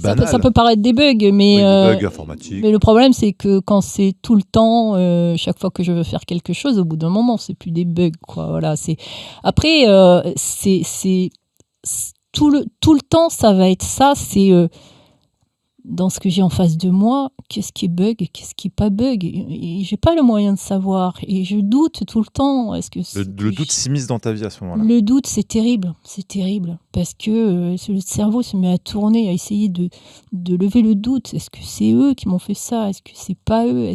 banals. Ça peut paraître des bugs, mais, des bugs informatiques. Mais le problème, c'est que quand c'est tout le temps, chaque fois que je veux faire quelque chose, au bout d'un moment, c'est plus des bugs, quoi. Voilà, après, c'est tout le temps, ça va être ça. C'est dans ce que j'ai en face de moi, qu'est-ce qui est bug, qu'est-ce qui est pas bug. Et j'ai pas le moyen de savoir. Et je doute tout le temps. Le doute s'immisce dans ta vie à ce moment-là? Le doute, c'est terrible. C'est terrible. Parce que le cerveau se met à tourner, à essayer de lever le doute. Est-ce que c'est eux qui m'ont fait ça? Est-ce que c'est pas eux?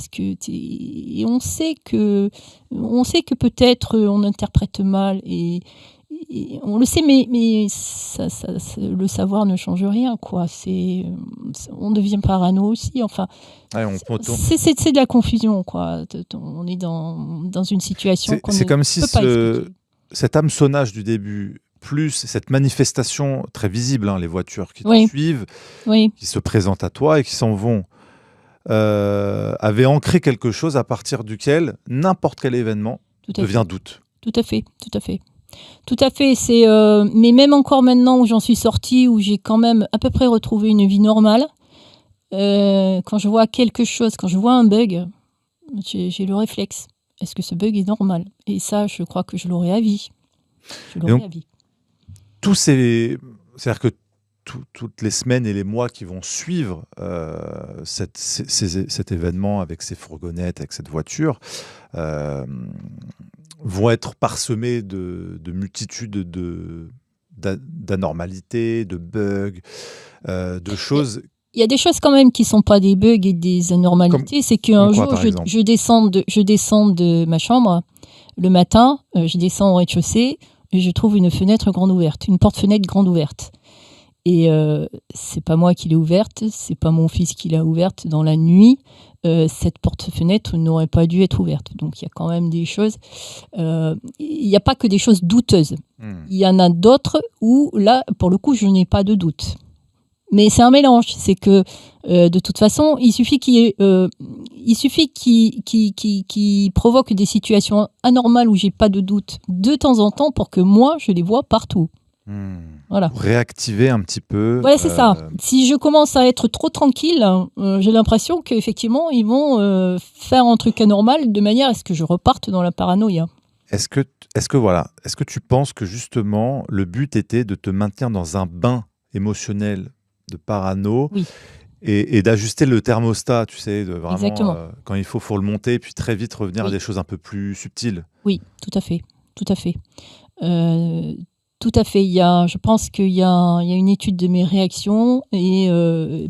Et on sait que peut-être on interprète mal. Et on le sait, mais le savoir ne change rien, quoi. On devient parano aussi. Enfin, c'est de la confusion, quoi. On est dans une situation qu'on ne peut pas expliquer. Cet hameçonnage du début, plus cette manifestation très visible, hein, les voitures qui te suivent, qui se présentent à toi et qui s'en vont, avait ancré quelque chose à partir duquel n'importe quel événement devient doute. Tout à fait, tout à fait. Tout à fait, mais même encore maintenant où j'en suis sortie, où j'ai quand même à peu près retrouvé une vie normale, quand je vois quelque chose, quand je vois un bug, j'ai le réflexe. Est-ce que ce bug est normal? Et ça, je crois que je l'aurai à vie. C'est-à-dire que toutes les semaines et les mois qui vont suivre cet événement avec ces fourgonnettes, avec cette voiture, vont être parsemés de multitudes d'anomalités, de bugs, de choses. Il y a des choses quand même qui ne sont pas des bugs et des anomalités. C'est qu'un jour, je descends de ma chambre le matin, je descends au rez-de-chaussée et je trouve une fenêtre grande ouverte, une porte-fenêtre grande ouverte. Et c'est pas moi qui l'ai ouverte, c'est pas mon fils qui l'a ouverte dans la nuit. Cette porte-fenêtre n'aurait pas dû être ouverte. Donc il y a quand même des choses. Il n'y a pas que des choses douteuses. Il y en a d'autres où là, pour le coup, je n'ai pas de doute. Mais c'est un mélange. C'est que de toute façon, il suffit qu'il provoque des situations anormales où j'ai pas de doute de temps en temps pour que moi je les vois partout. Voilà. Pour réactiver un petit peu. Ouais, c'est ça. Si je commence à être trop tranquille, j'ai l'impression qu'effectivement, ils vont faire un truc anormal de manière à ce que je reparte dans la paranoïa. Est-ce que tu penses que justement, le but était de te maintenir dans un bain émotionnel de parano et d'ajuster le thermostat, tu sais, de vraiment, quand il faut le monter, puis très vite revenir à des choses un peu plus subtiles? Oui, tout à fait. Tout à fait. Tout à fait. Je pense qu'il y a une étude de mes réactions et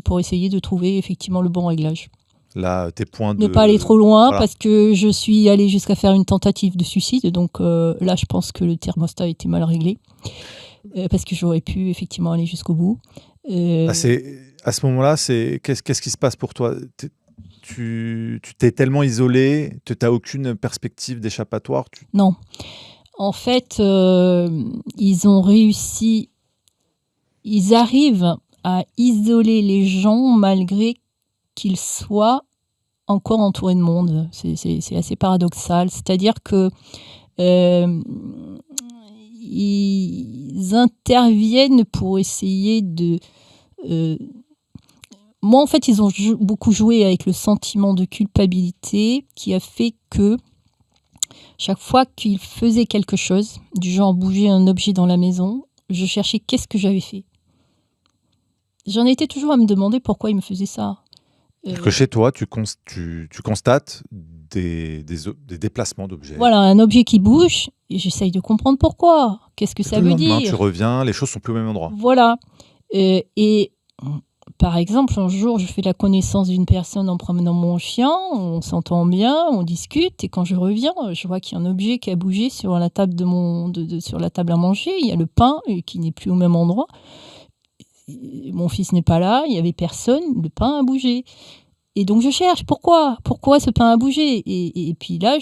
pour essayer de trouver effectivement le bon réglage. Là, tes points ne pas aller trop loin parce que je suis allée jusqu'à faire une tentative de suicide. Donc là, je pense que le thermostat était mal réglé parce que j'aurais pu effectivement aller jusqu'au bout. À ce moment-là, qu'est-ce qui se passe pour toi? Tu t'es tellement isolé, tu n'as aucune perspective d'échappatoire? Non. En fait, ils ont réussi, ils arrivent à isoler les gens malgré qu'ils soient encore entourés de monde. C'est assez paradoxal. C'est-à-dire que ils interviennent pour essayer de... Moi, en fait, ils ont beaucoup joué avec le sentiment de culpabilité qui a fait que chaque fois qu'ils faisaient quelque chose, du genre bouger un objet dans la maison, je cherchais qu'est-ce que j'avais fait. J'en étais toujours à me demander pourquoi ils me faisaient ça. Que chez toi, tu constates des déplacements d'objets. Voilà, un objet qui bouge, et j'essaye de comprendre pourquoi. Qu'est-ce que ça veut dire? Tu reviens, les choses sont plus au même endroit. Voilà. Et Par exemple, un jour, je fais la connaissance d'une personne en promenant mon chien, on s'entend bien, on discute, et quand je reviens, je vois qu'il y a un objet qui a bougé sur la table, sur la table à manger. Il y a le pain qui n'est plus au même endroit. Mon fils n'est pas là, il n'y avait personne, le pain a bougé. Et donc je cherche, pourquoi ce pain a bougé et puis là,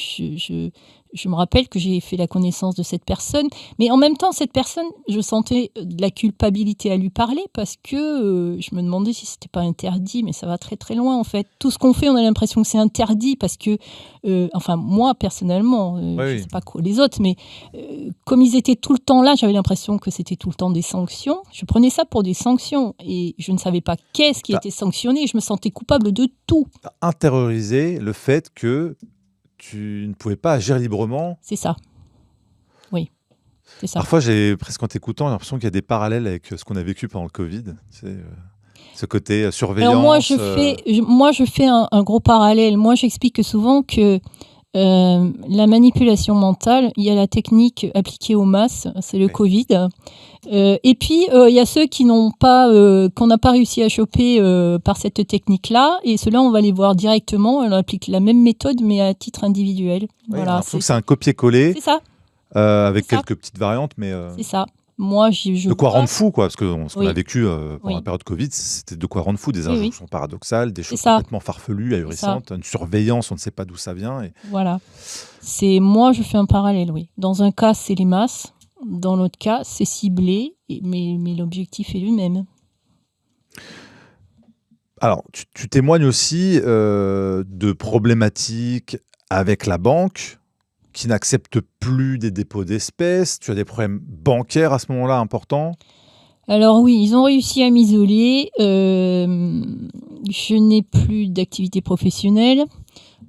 je me rappelle que j'ai fait la connaissance de cette personne. Mais en même temps, cette personne, je sentais de la culpabilité à lui parler parce que je me demandais si c'était pas interdit, mais ça va très très loin en fait. Tout ce qu'on fait, on a l'impression que c'est interdit parce que, enfin moi personnellement, je sais pas quoi les autres, mais comme ils étaient tout le temps là, j'avais l'impression que c'était tout le temps des sanctions. Je prenais ça pour des sanctions et je ne savais pas qu'est-ce qui était sanctionné. Je me sentais coupable de tout. T'as intériorisé le fait que tu ne pouvais pas agir librement. C'est ça. Oui, c'est ça. Parfois, presque en t'écoutant, l'impression qu'il y a des parallèles avec ce qu'on a vécu pendant le Covid. C'est ce côté surveillance. Alors moi, je fais un gros parallèle. Moi, j'explique souvent que la manipulation mentale, il y a la technique appliquée aux masses, c'est le Covid. Et puis, il y a ceux qu'on n'a pas réussi à choper par cette technique-là. Et ceux-là, on va les voir directement. On applique la même méthode, mais à titre individuel. Oui, voilà, c'est un copier-coller. C'est ça. Avec quelques petites variantes. Mais, c'est ça. Moi, de quoi rendre fou, quoi. Parce que ce qu'on a vécu pendant la période Covid, c'était de quoi rendre fou. Des injonctions paradoxales, des choses complètement farfelues, ahurissantes, une surveillance, on ne sait pas d'où ça vient. Voilà. Moi, je fais un parallèle, oui. Dans un cas, c'est les masses. Dans l'autre cas, c'est ciblé, mais l'objectif est le même. Alors, tu témoignes aussi de problématiques avec la banque qui n'accepte plus des dépôts d'espèces. Tu as des problèmes bancaires à ce moment-là importants? Alors oui, ils ont réussi à m'isoler. Je n'ai plus d'activité professionnelle.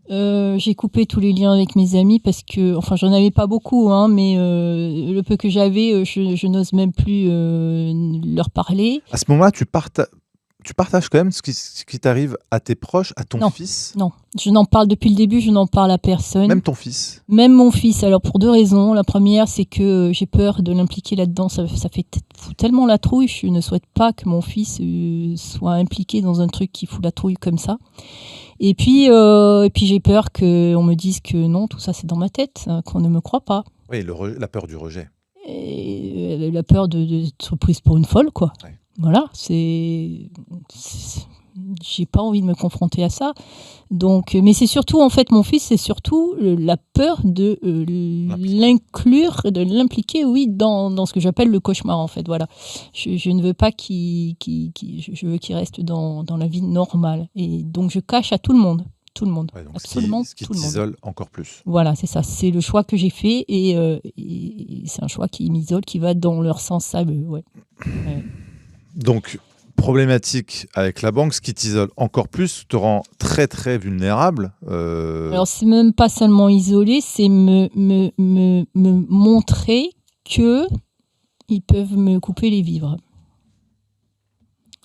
J'ai coupé tous les liens avec mes amis parce que, enfin, j'en avais pas beaucoup, hein, mais le peu que j'avais, je n'ose même plus leur parler. À ce moment-là, tu partages quand même ce qui t'arrive à tes proches, à ton fils? Non, je n'en parle depuis le début, je n'en parle à personne. Même ton fils? Même mon fils, alors pour 2 raisons. La première, c'est que j'ai peur de l'impliquer là-dedans. Ça fait tellement la trouille, je ne souhaite pas que mon fils soit impliqué dans un truc qui fout la trouille comme ça. Et puis j'ai peur qu'on me dise que non, tout ça c'est dans ma tête, qu'on ne me croit pas. Oui, la peur du rejet. Et la peur d'être prise pour une folle, quoi. Ouais. Voilà, j'ai pas envie de me confronter à ça. Donc, mais c'est surtout, en fait, mon fils, c'est surtout la peur de l'inclure, de l'impliquer, oui, dans ce que j'appelle le cauchemar, en fait. Voilà. Je ne veux pas je veux qu'il reste dans la vie normale. Et donc, je cache à tout le monde. Tout le monde. Ouais, absolument ce qui t'isole encore plus. Voilà, c'est ça. C'est le choix que j'ai fait et c'est un choix qui m'isole, qui va dans leur sens à eux. Ouais. Ouais. Donc, problématique avec la banque, ce qui t'isole encore plus, te rend très très vulnérable. Alors, c'est même pas seulement isolé, c'est me montrer que ils peuvent me couper les vivres.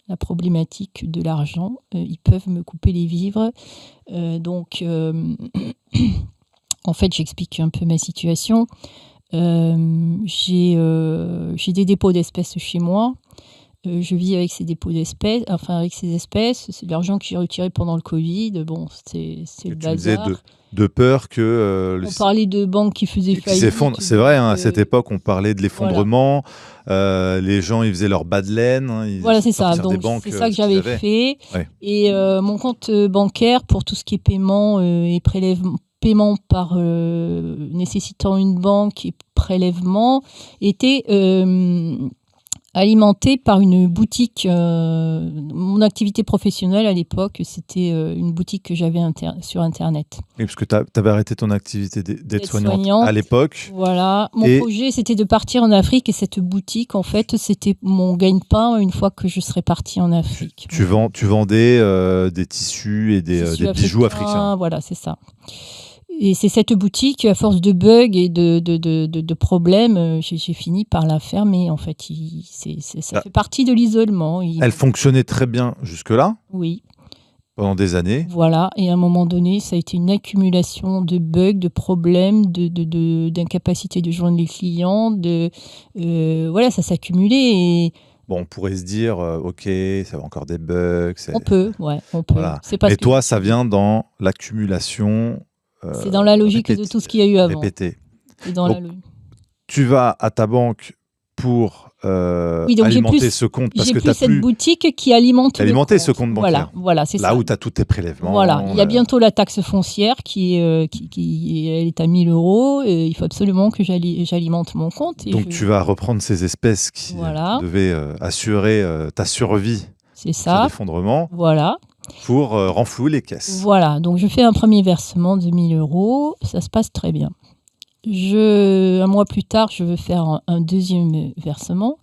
La problématique de l'argent, ils peuvent me couper les vivres. Donc, en fait, j'explique un peu ma situation. J'ai des dépôts d'espèces chez moi. Je vis avec ces dépôts d'espèces, avec ces espèces. C'est de l'argent que j'ai retiré pendant le Covid. Bon, c'est le bazar. Tu disais de peur que... on parlait de banques qui faisaient faillite. C'est vrai, à cette époque, on parlait de l'effondrement. Voilà. Les gens, ils faisaient leur bas de laine. Voilà, c'est ça. Donc, c'est ça que j'avais fait. Ouais. Et mon compte bancaire, pour tout ce qui est paiement et paiement par nécessitant une banque et prélèvement, était... alimenté par une boutique. Mon activité professionnelle à l'époque, c'était une boutique que j'avais sur Internet. Oui, parce que tu avais arrêté ton activité d'aide-soignante à l'époque. Voilà. Mon projet, c'était de partir en Afrique et cette boutique, en fait, c'était mon gagne-pain une fois que je serais partie en Afrique. Tu vendais des tissus et des bijoux africains. Voilà, c'est ça. Et c'est cette boutique, à force de bugs et de problèmes, j'ai fini par la fermer. En fait, ça fait partie de l'isolement. Elle fonctionnait très bien jusque-là. Oui. Pendant des années. Voilà. Et à un moment donné, ça a été une accumulation de bugs, de problèmes, d'incapacité de joindre les clients. Voilà, ça s'accumulait. Et bon, on pourrait se dire, ok, ça va encore des bugs. On peut, ouais, on peut. Voilà. C'est pas Mais ce que toi, ça vient dans l'accumulation c'est dans la logique de tout ce qu'il y a eu avant. répétée. C'est dans Donc, la logique. Tu vas à ta banque pour Oui, donc alimenter ce compte parce j'ai que tu plus as cette plus boutique qui alimente le alimenté compte. ce compte bancaire. Voilà, c'est Là ça. où tu as tous tes prélèvements. Voilà, il y a bientôt la taxe foncière qui elle est à 1 000 €. Et il faut absolument que j'alimente mon compte. Donc tu vas reprendre ces espèces qui devaient assurer ta survie c'est sur ça. l'effondrement Voilà. pour renflouer les caisses. Voilà, donc je fais un premier versement de 1 000 €. Ça se passe très bien. Un mois plus tard, je veux faire un deuxième versement.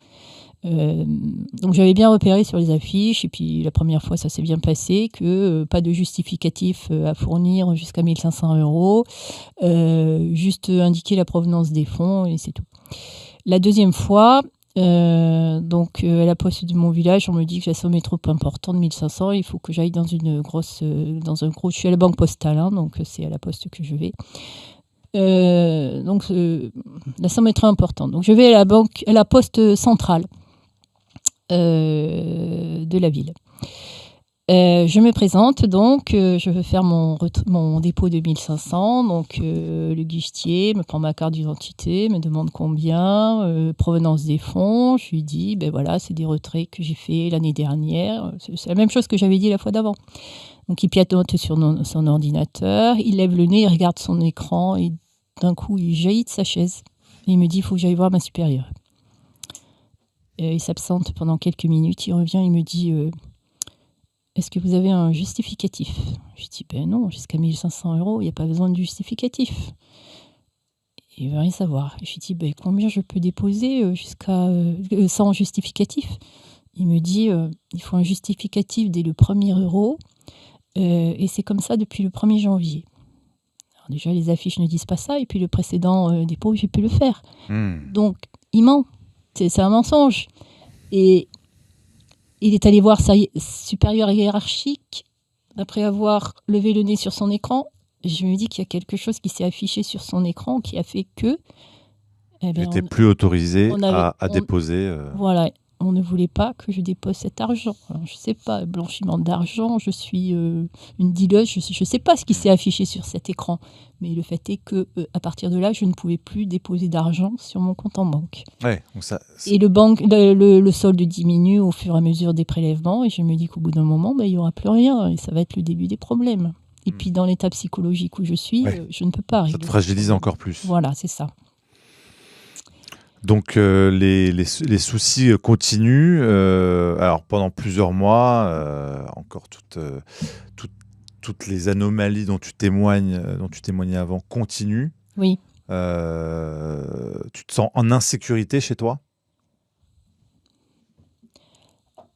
Donc j'avais bien repéré sur les affiches, et puis la première fois ça s'est bien passé, que pas de justificatif à fournir jusqu'à 1 500 €, juste indiquer la provenance des fonds et c'est tout. La deuxième fois, à la poste de mon village, on me dit que la somme est trop importante, 1 500, il faut que j'aille dans un gros, je suis à la banque postale, hein, donc c'est à la poste que je vais. La somme est très importante. Donc je vais à la poste centrale de la ville. Je me présente, donc je veux faire mon dépôt de 1 500. Donc le guichetier me prend ma carte d'identité, me demande combien, provenance des fonds. Je lui dis, ben voilà, c'est des retraits que j'ai fait l'année dernière. C'est la même chose que j'avais dit la fois d'avant. Donc il pianote sur son ordinateur, il lève le nez, il regarde son écran et d'un coup il jaillit de sa chaise. Et il me dit, il faut que j'aille voir ma supérieure. Il s'absente pendant quelques minutes, il revient, il me dit, est-ce que vous avez un justificatif ? Je dis, ben non, jusqu'à 1 500 €, il n'y a pas besoin de justificatif. Il ne veut rien savoir. Je lui dis, ben, combien je peux déposer sans justificatif ? Il me dit, il faut un justificatif dès le premier euro, et c'est comme ça depuis le 1er janvier. Alors déjà, les affiches ne disent pas ça, et puis le précédent dépôt, j'ai pu le faire. Donc, il ment. C'est un mensonge. Et il est allé voir sa supérieure hiérarchique après avoir levé le nez sur son écran. Je me dis qu'il y a quelque chose qui s'est affiché sur son écran qui a fait que... tu n'étais plus autorisé à déposer. Voilà, on ne voulait pas que je dépose cet argent. Alors, je ne sais pas, blanchiment d'argent, je suis une dealeuse, je ne sais pas ce qui s'est affiché sur cet écran. Mais le fait est qu'à partir de là, je ne pouvais plus déposer d'argent sur mon compte en banque. Ouais, donc ça, et le solde diminue au fur et à mesure des prélèvements. Et je me dis qu'au bout d'un moment, il n'y aura plus rien. Et ça va être le début des problèmes. Et puis dans l'état psychologique où je suis, je ne peux pas régler. Ça te fragilise encore plus. Voilà, c'est ça. Donc les soucis continuent. Alors pendant plusieurs mois, encore toutes les anomalies dont tu témoignais avant continuent. Oui. Tu te sens en insécurité chez toi ?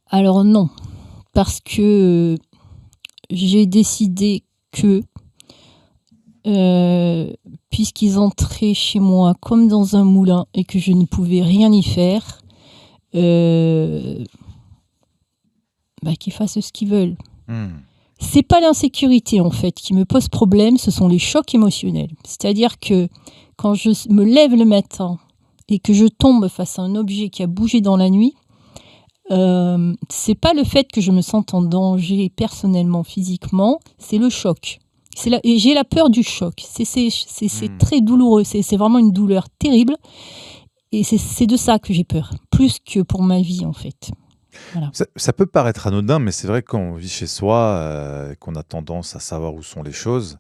Alors non, parce que j'ai décidé que puisqu'ils entraient chez moi comme dans un moulin et que je ne pouvais rien y faire, qu'ils fassent ce qu'ils veulent. C'est pas l'insécurité en fait qui me pose problème, ce sont les chocs émotionnels. C'est-à-dire que quand je me lève le matin et que je tombe face à un objet qui a bougé dans la nuit, c'est pas le fait que je me sente en danger personnellement, physiquement, c'est le choc. Et j'ai la peur du choc. C'est très douloureux, c'est vraiment une douleur terrible. Et c'est de ça que j'ai peur, plus que pour ma vie en fait. Voilà. Ça peut paraître anodin, mais c'est vrai que quand on vit chez soi, qu'on a tendance à savoir où sont les choses,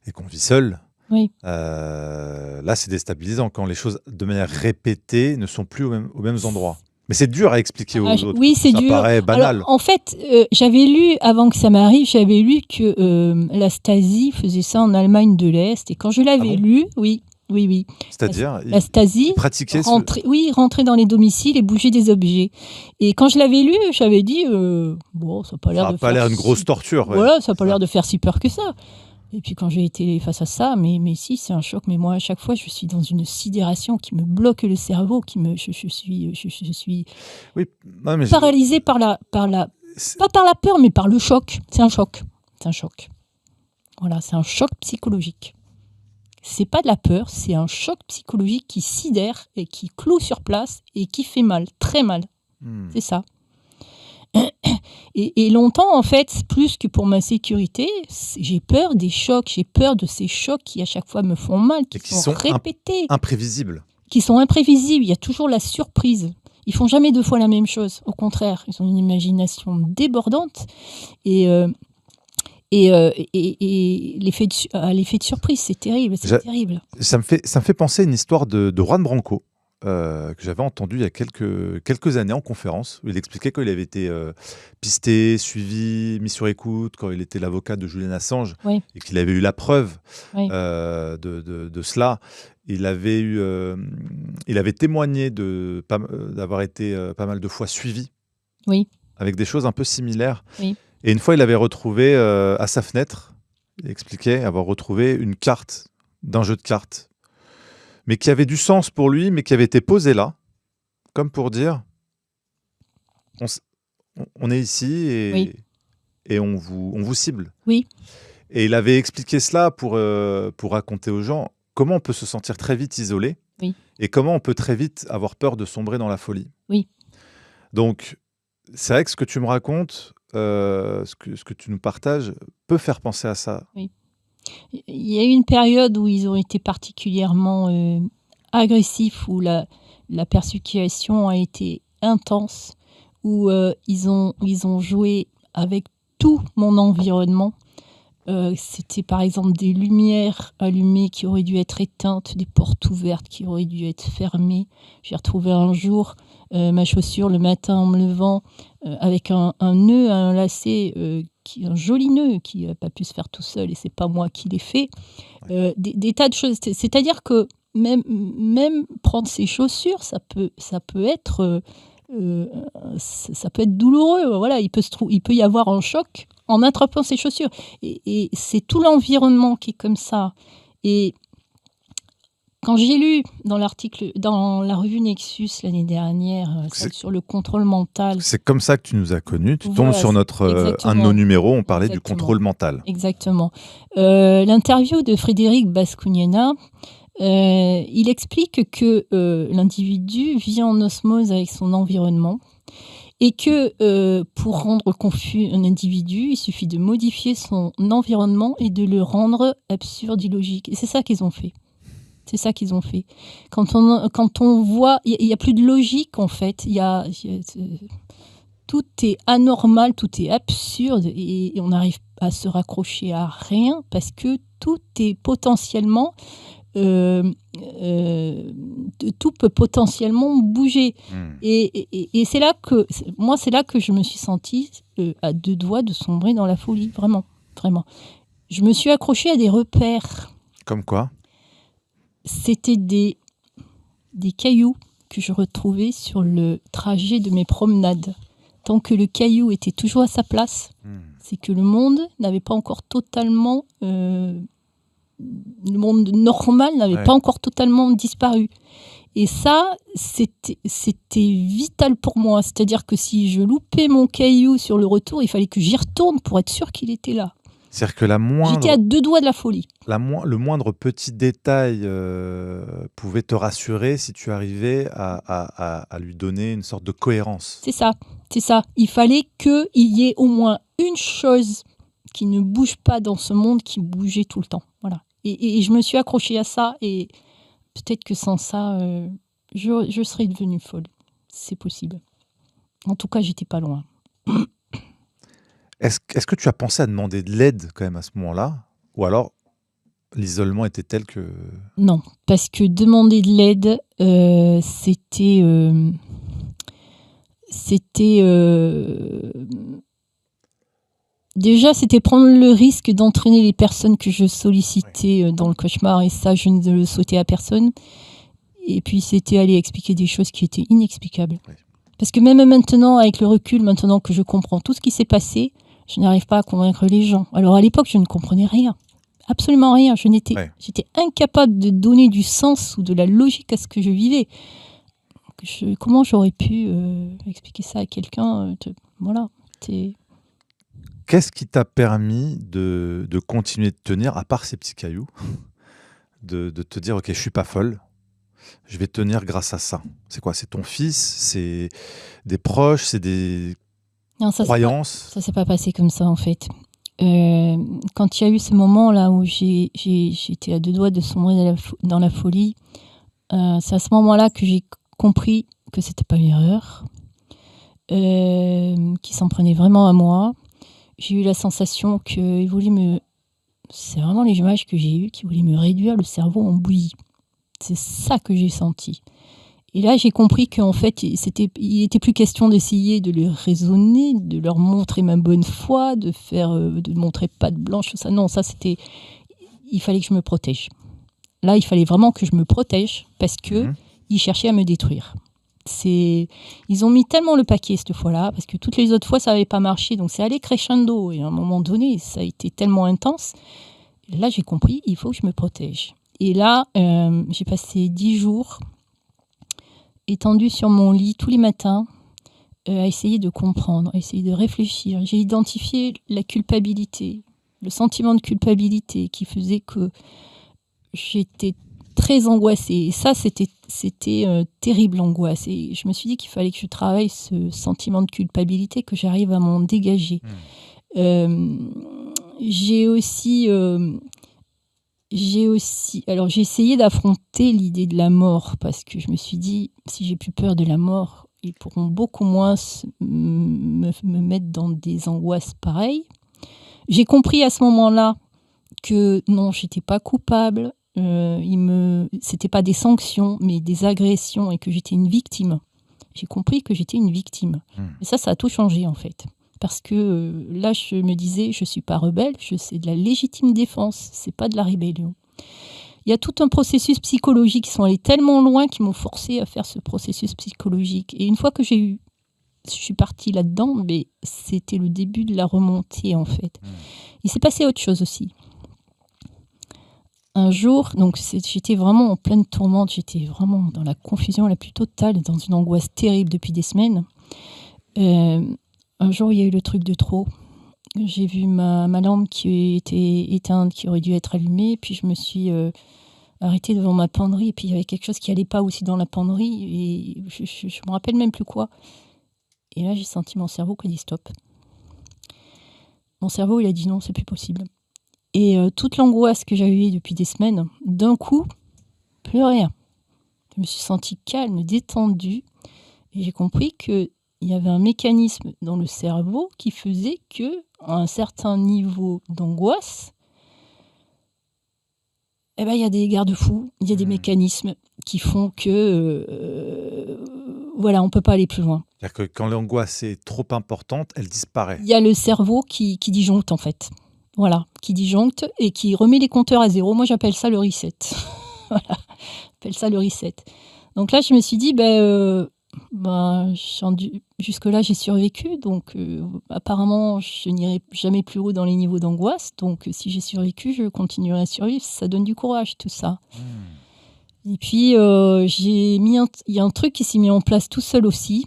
et qu'on vit seul, oui. Là c'est déstabilisant quand les choses de manière répétée ne sont plus aux mêmes endroits. Mais c'est dur à expliquer aux autres. Oui, c'est dur. Ça paraît banal. Alors, en fait, j'avais lu, avant que ça m'arrive, j'avais lu que la Stasi faisait ça en Allemagne de l'Est. Et quand je l'avais lu, oui. C'est-à-dire, la Stasi rentrait dans les domiciles et bougeait des objets. Et quand je l'avais lu, j'avais dit, ça n'a pas l'air une grosse torture. Ouais. Voilà, ça n'a pas l'air de faire si peur que ça. Et puis quand j'ai été face à ça, mais si, c'est un choc. Mais moi, à chaque fois, je suis dans une sidération qui me bloque le cerveau, je suis paralysée par la pas par la peur, mais par le choc. C'est un choc. Voilà, c'est un choc psychologique. C'est pas de la peur, c'est un choc psychologique qui sidère et qui cloue sur place et qui fait mal, très mal. C'est ça. Et longtemps, en fait, plus que pour ma sécurité, j'ai peur des chocs. J'ai peur de ces chocs qui, à chaque fois, me font mal, qui sont répétés. Imprévisibles. Qui sont imprévisibles. Il y a toujours la surprise. Ils font jamais 2 fois la même chose. Au contraire, ils ont une imagination débordante. Et l'effet de surprise, c'est terrible. C'est terrible. Ça me fait penser à une histoire de Juan Branco. Que j'avais entendu il y a quelques années en conférence, où il expliquait qu'il avait été pisté, suivi, mis sur écoute quand il était l'avocat de Julian Assange, oui. et qu'il avait eu la preuve oui. de cela. Il avait témoigné d'avoir été pas mal de fois suivi, oui. avec des choses un peu similaires. Oui. Et une fois, il avait retrouvé à sa fenêtre, il expliquait avoir retrouvé une carte d'un jeu de cartes, mais qui avait du sens pour lui, mais qui avait été posé là, comme pour dire, on est ici et on vous cible. Oui. Et il avait expliqué cela pour raconter aux gens comment on peut se sentir très vite isolé, et comment on peut très vite avoir peur de sombrer dans la folie. Oui. Donc, c'est vrai que ce que tu me racontes, ce que tu nous partages, peut faire penser à ça. Oui. Il y a eu une période où ils ont été particulièrement agressifs, où la persécution a été intense, où ils ont joué avec tout mon environnement. C'était par exemple des lumières allumées qui auraient dû être éteintes, des portes ouvertes qui auraient dû être fermées. J'ai retrouvé un jour ma chaussure le matin en me levant avec un nœud, un lacet, un joli nœud qui n'a pas pu se faire tout seul, et c'est pas moi qui l'ai fait. Des tas de choses. C'est-à-dire que même prendre ses chaussures, ça peut être douloureux. Voilà, il peut y avoir un choc en attrapant ses chaussures. Et c'est tout l'environnement qui est comme ça. Et quand j'ai lu dans l'article, dans la revue Nexus l'année dernière, sur le contrôle mental. C'est comme ça que tu nous as connus. Tu tombes sur un de nos numéros, on parlait du contrôle mental. Exactement. L'interview de Frédéric Bascugnana, il explique que l'individu vit en osmose avec son environnement, et que pour rendre confus un individu, il suffit de modifier son environnement et de le rendre absurde, illogique. Et c'est ça qu'ils ont fait. C'est ça qu'ils ont fait. Quand on voit, il n'y a plus de logique en fait. Tout est anormal, tout est absurde, et on n'arrive à se raccrocher à rien parce que tout est potentiellement, tout peut potentiellement bouger. Et c'est là que je me suis sentie à 2 doigts de sombrer dans la folie, vraiment, vraiment. Je me suis accrochée à des repères. Comme quoi ? C'était des cailloux que je retrouvais sur le trajet de mes promenades. Tant que le caillou était toujours à sa place, c'est que le monde n'avait pas encore totalement... le monde normal n'avait pas encore totalement disparu. Et ça, c'était vital pour moi. C'est-à-dire que si je loupais mon caillou sur le retour, il fallait que j'y retourne pour être sûr qu'il était là. C'est-à-dire que j'étais à 2 doigts de la folie. Le moindre petit détail pouvait te rassurer si tu arrivais à lui donner une sorte de cohérence. C'est ça. Il fallait qu'il y ait au moins une chose qui ne bouge pas dans ce monde qui bougeait tout le temps. Voilà. Et je me suis accrochée à ça, et peut-être que sans ça, je serais devenue folle. C'est possible. En tout cas, j'étais pas loin. Est-ce que tu as pensé à demander de l'aide quand même à ce moment-là ? Ou alors, l'isolement était tel que... Non, parce que demander de l'aide, c'était... Déjà, c'était prendre le risque d'entraîner les personnes que je sollicitais dans le cauchemar, et ça, je ne le souhaitais à personne. Et puis, c'était aller expliquer des choses qui étaient inexplicables. Oui. Parce que même maintenant, avec le recul, maintenant que je comprends tout ce qui s'est passé, je n'arrive pas à convaincre les gens. Alors, à l'époque, je ne comprenais rien. Absolument rien. J'étais incapable de donner du sens ou de la logique à ce que je vivais. Comment j'aurais pu expliquer ça à quelqu'un Voilà. Qu'est-ce qui t'a permis de continuer de tenir, à part ces petits cailloux, de te dire, ok, je suis pas folle, je vais tenir grâce à ça. C'est quoi? C'est ton fils? C'est des proches? C'est des Non, croyances? ça s'est pas passé comme ça en fait. Quand il y a eu ce moment là où j'étais à deux doigts de sombrer dans la folie, c'est à ce moment-là que j'ai compris que c'était pas une erreur, qu'il s'en prenait vraiment à moi. J'ai eu la sensation qu'il voulait me... C'est vraiment les images que j'ai eues, qu'il voulait me réduire le cerveau en bouillie. C'est ça que j'ai senti. Et là, j'ai compris qu'en fait, il n'était plus question d'essayer de les raisonner, de leur montrer ma bonne foi, de montrer patte blanche, tout ça. Non, ça, c'était... Il fallait que je me protège. Là, il fallait vraiment que je me protège parce qu'ils cherchaient à me détruire. Ils ont mis tellement le paquet cette fois-là, parce que toutes les autres fois, ça n'avait pas marché. Donc, c'est allé crescendo. Et à un moment donné, ça a été tellement intense. Là, j'ai compris, il faut que je me protège. Et là, j'ai passé 10 jours étendue sur mon lit tous les matins, à essayer de comprendre, à essayer de réfléchir. J'ai identifié la culpabilité, le sentiment de culpabilité qui faisait que j'étais très angoissée. Et ça, c'était terrible angoisse. Et je me suis dit qu'il fallait que je travaille ce sentiment de culpabilité, que j'arrive à m'en dégager. J'ai aussi... Alors, j'ai essayé d'affronter l'idée de la mort parce que je me suis dit, si j'ai plus peur de la mort, ils pourront beaucoup moins me mettre dans des angoisses pareilles. J'ai compris à ce moment-là que non, j'étais pas coupable, c'était pas des sanctions, mais des agressions et que j'étais une victime. J'ai compris que j'étais une victime. Et ça a tout changé en fait. Parce que là, je me disais, je ne suis pas rebelle, c'est de la légitime défense, ce n'est pas de la rébellion. Il y a tout un processus psychologique qui sont allés tellement loin qu'ils m'ont forcé à faire ce processus psychologique. Et une fois que je suis partie là-dedans, mais c'était le début de la remontée en fait. Il s'est passé autre chose aussi. Un jour, donc j'étais vraiment en pleine tourmente, j'étais vraiment dans la confusion la plus totale, dans une angoisse terrible depuis des semaines. Un jour, il y a eu le truc de trop. J'ai vu ma lampe qui était éteinte, qui aurait dû être allumée. Puis je me suis arrêtée devant ma penderie. Et puis il y avait quelque chose qui n'allait pas aussi dans la penderie. Et je me rappelle même plus quoi. Et là, j'ai senti mon cerveau qui a dit stop. Mon cerveau, il a dit non, c'est plus possible. Et toute l'angoisse que j'avais eue depuis des semaines, d'un coup, plus rien. Je me suis sentie calme, détendue. Et j'ai compris que il y avait un mécanisme dans le cerveau qui faisait qu'à un certain niveau d'angoisse, il y a des garde-fous, il y a des mécanismes qui font que on ne peut pas aller plus loin. C'est-à-dire que quand l'angoisse est trop importante, elle disparaît. Il y a le cerveau qui disjoncte en fait. Voilà, qui disjoncte et qui remet les compteurs à zéro. Moi, j'appelle ça le reset. Voilà, j'appelle ça le reset. Donc là, je me suis dit, jusque-là, j'ai survécu, donc apparemment, je n'irai jamais plus haut dans les niveaux d'angoisse. Donc, si j'ai survécu, je continuerai à survivre. Ça donne du courage, tout ça. Et puis, il y a un truc qui s'est mis en place tout seul aussi.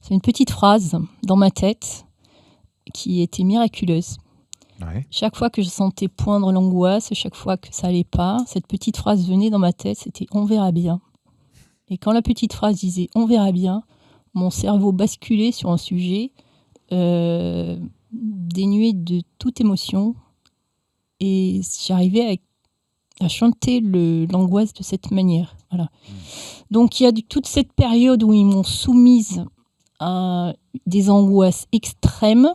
C'est une petite phrase dans ma tête qui était miraculeuse. Ouais. Chaque fois que je sentais poindre l'angoisse, chaque fois que ça allait pas, cette petite phrase venait dans ma tête, c'était « on verra bien ». Et quand la petite phrase disait « on verra bien », mon cerveau basculait sur un sujet dénué de toute émotion et j'arrivais à chanter l'angoisse de cette manière. Voilà. Donc il y a toute cette période où ils m'ont soumise à des angoisses extrêmes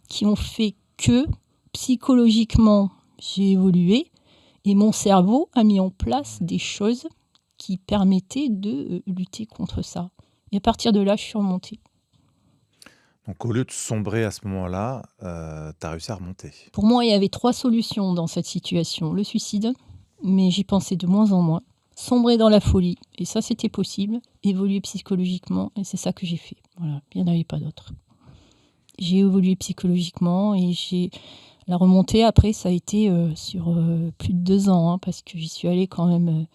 qui ont fait que psychologiquement j'ai évolué et mon cerveau a mis en place des choses qui permettaient de lutter contre ça. Et à partir de là, je suis remontée. Donc au lieu de sombrer à ce moment-là, tu as réussi à remonter. Pour moi, il y avait 3 solutions dans cette situation. Le suicide, mais j'y pensais de moins en moins. Sombrer dans la folie, et ça c'était possible. Évoluer psychologiquement, et c'est ça que j'ai fait. Voilà, il n'y en avait pas d'autre. J'ai évolué psychologiquement et la remontée après, ça a été sur plus de 2 ans, hein, parce que j'y suis allée quand même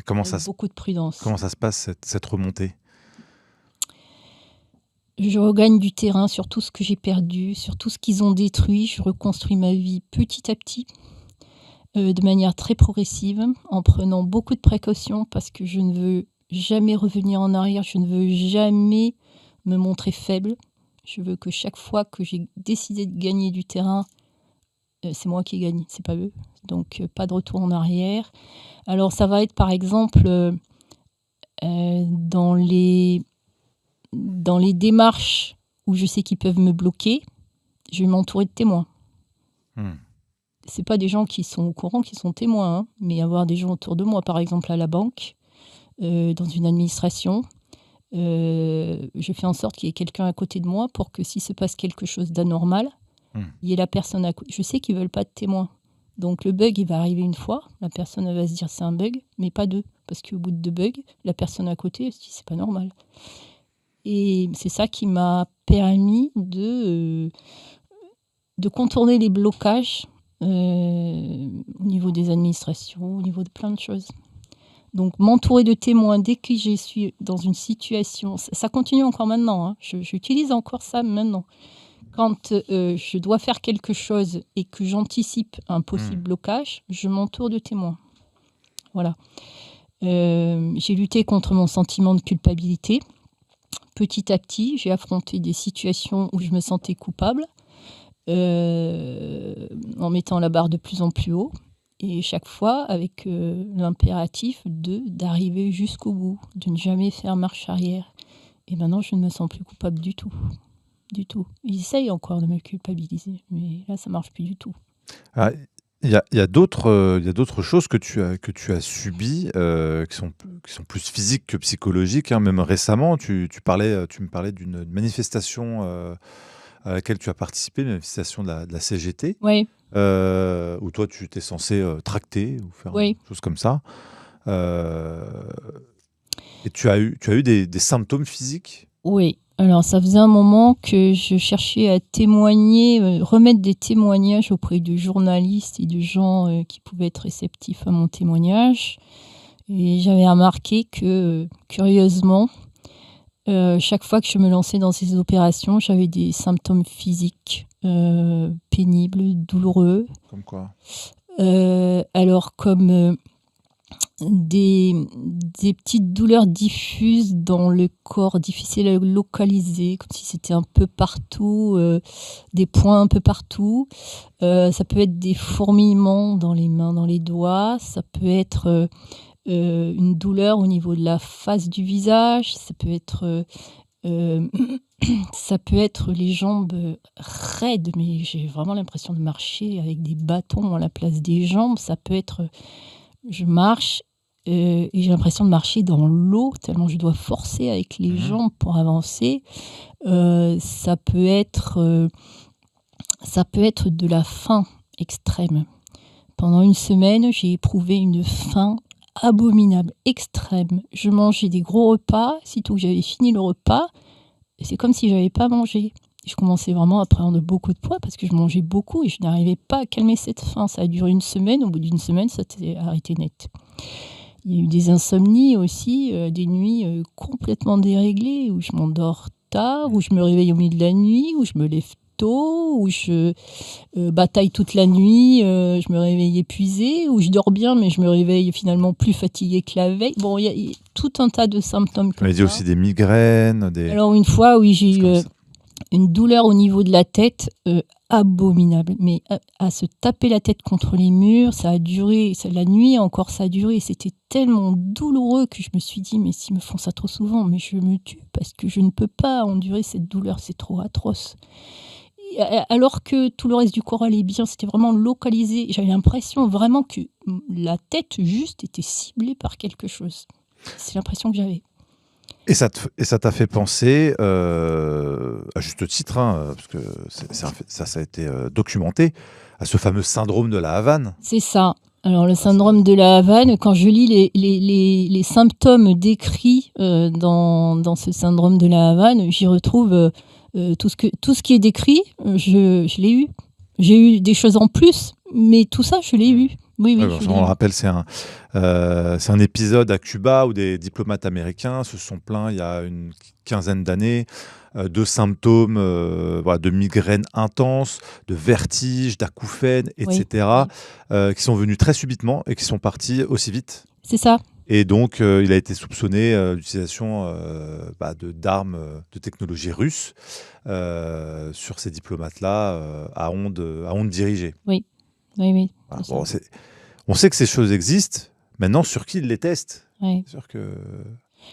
avec beaucoup de prudence. Comment ça se passe cette remontée ? Je regagne du terrain sur tout ce que j'ai perdu, sur tout ce qu'ils ont détruit. Je reconstruis ma vie petit à petit. de manière très progressive, en prenant beaucoup de précautions parce que je ne veux jamais revenir en arrière, je ne veux jamais me montrer faible. Je veux que chaque fois que j'ai décidé de gagner du terrain, c'est moi qui gagne, c'est pas eux. Donc pas de retour en arrière. Alors ça va être par exemple dans les démarches où je sais qu'ils peuvent me bloquer, je vais m'entourer de témoins. C'est pas des gens qui sont au courant, qui sont témoins, hein, mais avoir des gens autour de moi, par exemple à la banque, dans une administration, je fais en sorte qu'il y ait quelqu'un à côté de moi pour que s'il se passe quelque chose d'anormal, il y ait la personne à côté. Je sais qu'ils veulent pas de témoins. Donc le bug, il va arriver une fois, la personne elle va se dire c'est un bug, mais pas deux. Parce qu'au bout de 2 bugs, la personne à côté se dit c'est pas normal. Et c'est ça qui m'a permis de contourner les blocages au niveau des administrations, au niveau de plein de choses. Donc m'entourer de témoins dès que je suis dans une situation, ça continue encore maintenant, hein. J'utilise encore ça maintenant. Quand je dois faire quelque chose et que j'anticipe un possible blocage, je m'entoure de témoins. Voilà. J'ai lutté contre mon sentiment de culpabilité. Petit à petit, j'ai affronté des situations où je me sentais coupable, en mettant la barre de plus en plus haut. Et chaque fois, avec l'impératif d'arriver jusqu'au bout, de ne jamais faire marche arrière. Et maintenant, je ne me sens plus coupable du tout. Du tout. Ils essayent encore de me culpabiliser, mais là, ça ne marche plus du tout. Ah, il y a d'autres choses que tu as subies qui sont plus physiques que psychologiques, hein. Même récemment, tu me parlais d'une manifestation à laquelle tu as participé, une manifestation de la CGT, Oui. où toi, tu étais censé tracter ou faire Oui. des choses comme ça. Et tu as eu des symptômes physiques ? Oui. Alors, ça faisait un moment que je cherchais à témoigner, remettre des témoignages auprès de journalistes et de gens qui pouvaient être réceptifs à mon témoignage. Et j'avais remarqué que, curieusement, chaque fois que je me lançais dans ces opérations, j'avais des symptômes physiques pénibles, douloureux. Comme quoi ? Alors, comme des petites douleurs diffuses dans le corps, difficiles à localiser, comme si c'était un peu partout, des points un peu partout. Ça peut être des fourmillements dans les mains, dans les doigts. Ça peut être une douleur au niveau de la face du visage. Ça peut être les jambes raides, mais j'ai vraiment l'impression de marcher avec des bâtons à la place des jambes. Ça peut être... Je marche et j'ai l'impression de marcher dans l'eau, tellement je dois forcer avec les jambes pour avancer. Ça peut être de la faim extrême. Pendant une semaine, j'ai éprouvé une faim abominable, extrême. Je mangeais des gros repas, sitôt que j'avais fini le repas, c'est comme si je n'avais pas mangé. Je commençais vraiment à prendre beaucoup de poids parce que je mangeais beaucoup et je n'arrivais pas à calmer cette faim. Ça a duré une semaine. Au bout d'une semaine, ça s'est arrêté net. Il y a eu des insomnies aussi, des nuits complètement déréglées où je m'endors tard, où je me réveille au milieu de la nuit, où je me lève tôt, où je bataille toute la nuit, je me réveille épuisée, où je dors bien mais je me réveille finalement plus fatiguée que la veille. Bon, il y a tout un tas de symptômes comme ça. Il y a aussi des migraines. Alors une fois, oui, j'ai eu... une douleur au niveau de la tête abominable, mais à se taper la tête contre les murs, ça a duré, la nuit encore ça a duré, c'était tellement douloureux que je me suis dit, mais s'ils me font ça trop souvent, mais je me tue parce que je ne peux pas endurer cette douleur, c'est trop atroce. Et alors que tout le reste du corps allait bien, c'était vraiment localisé, j'avais l'impression vraiment que la tête juste était ciblée par quelque chose. C'est l'impression que j'avais. Et ça t'a fait penser, à juste titre, hein, parce que ça a été documenté, à ce fameux syndrome de la Havane. C'est ça. Alors le syndrome de la Havane, quand je lis les symptômes décrits dans ce syndrome de la Havane, j'y retrouve tout ce qui est décrit, je l'ai eu. J'ai eu des choses en plus, mais tout ça, je l'ai eu. Oui, Ouais, on le rappelle, c'est un épisode à Cuba où des diplomates américains se sont plaints il y a une quinzaine d'années de symptômes voilà, de migraine intense, de vertige, d'acouphènes, etc., qui sont venus très subitement et qui sont partis aussi vite. C'est ça. Et donc, il a été soupçonné d'utilisation d'armes de technologie russe sur ces diplomates-là à ondes dirigées. Oui. Voilà. Bon, on sait que ces choses existent. Maintenant, sur qui ils les testent? Oui. Sûr que...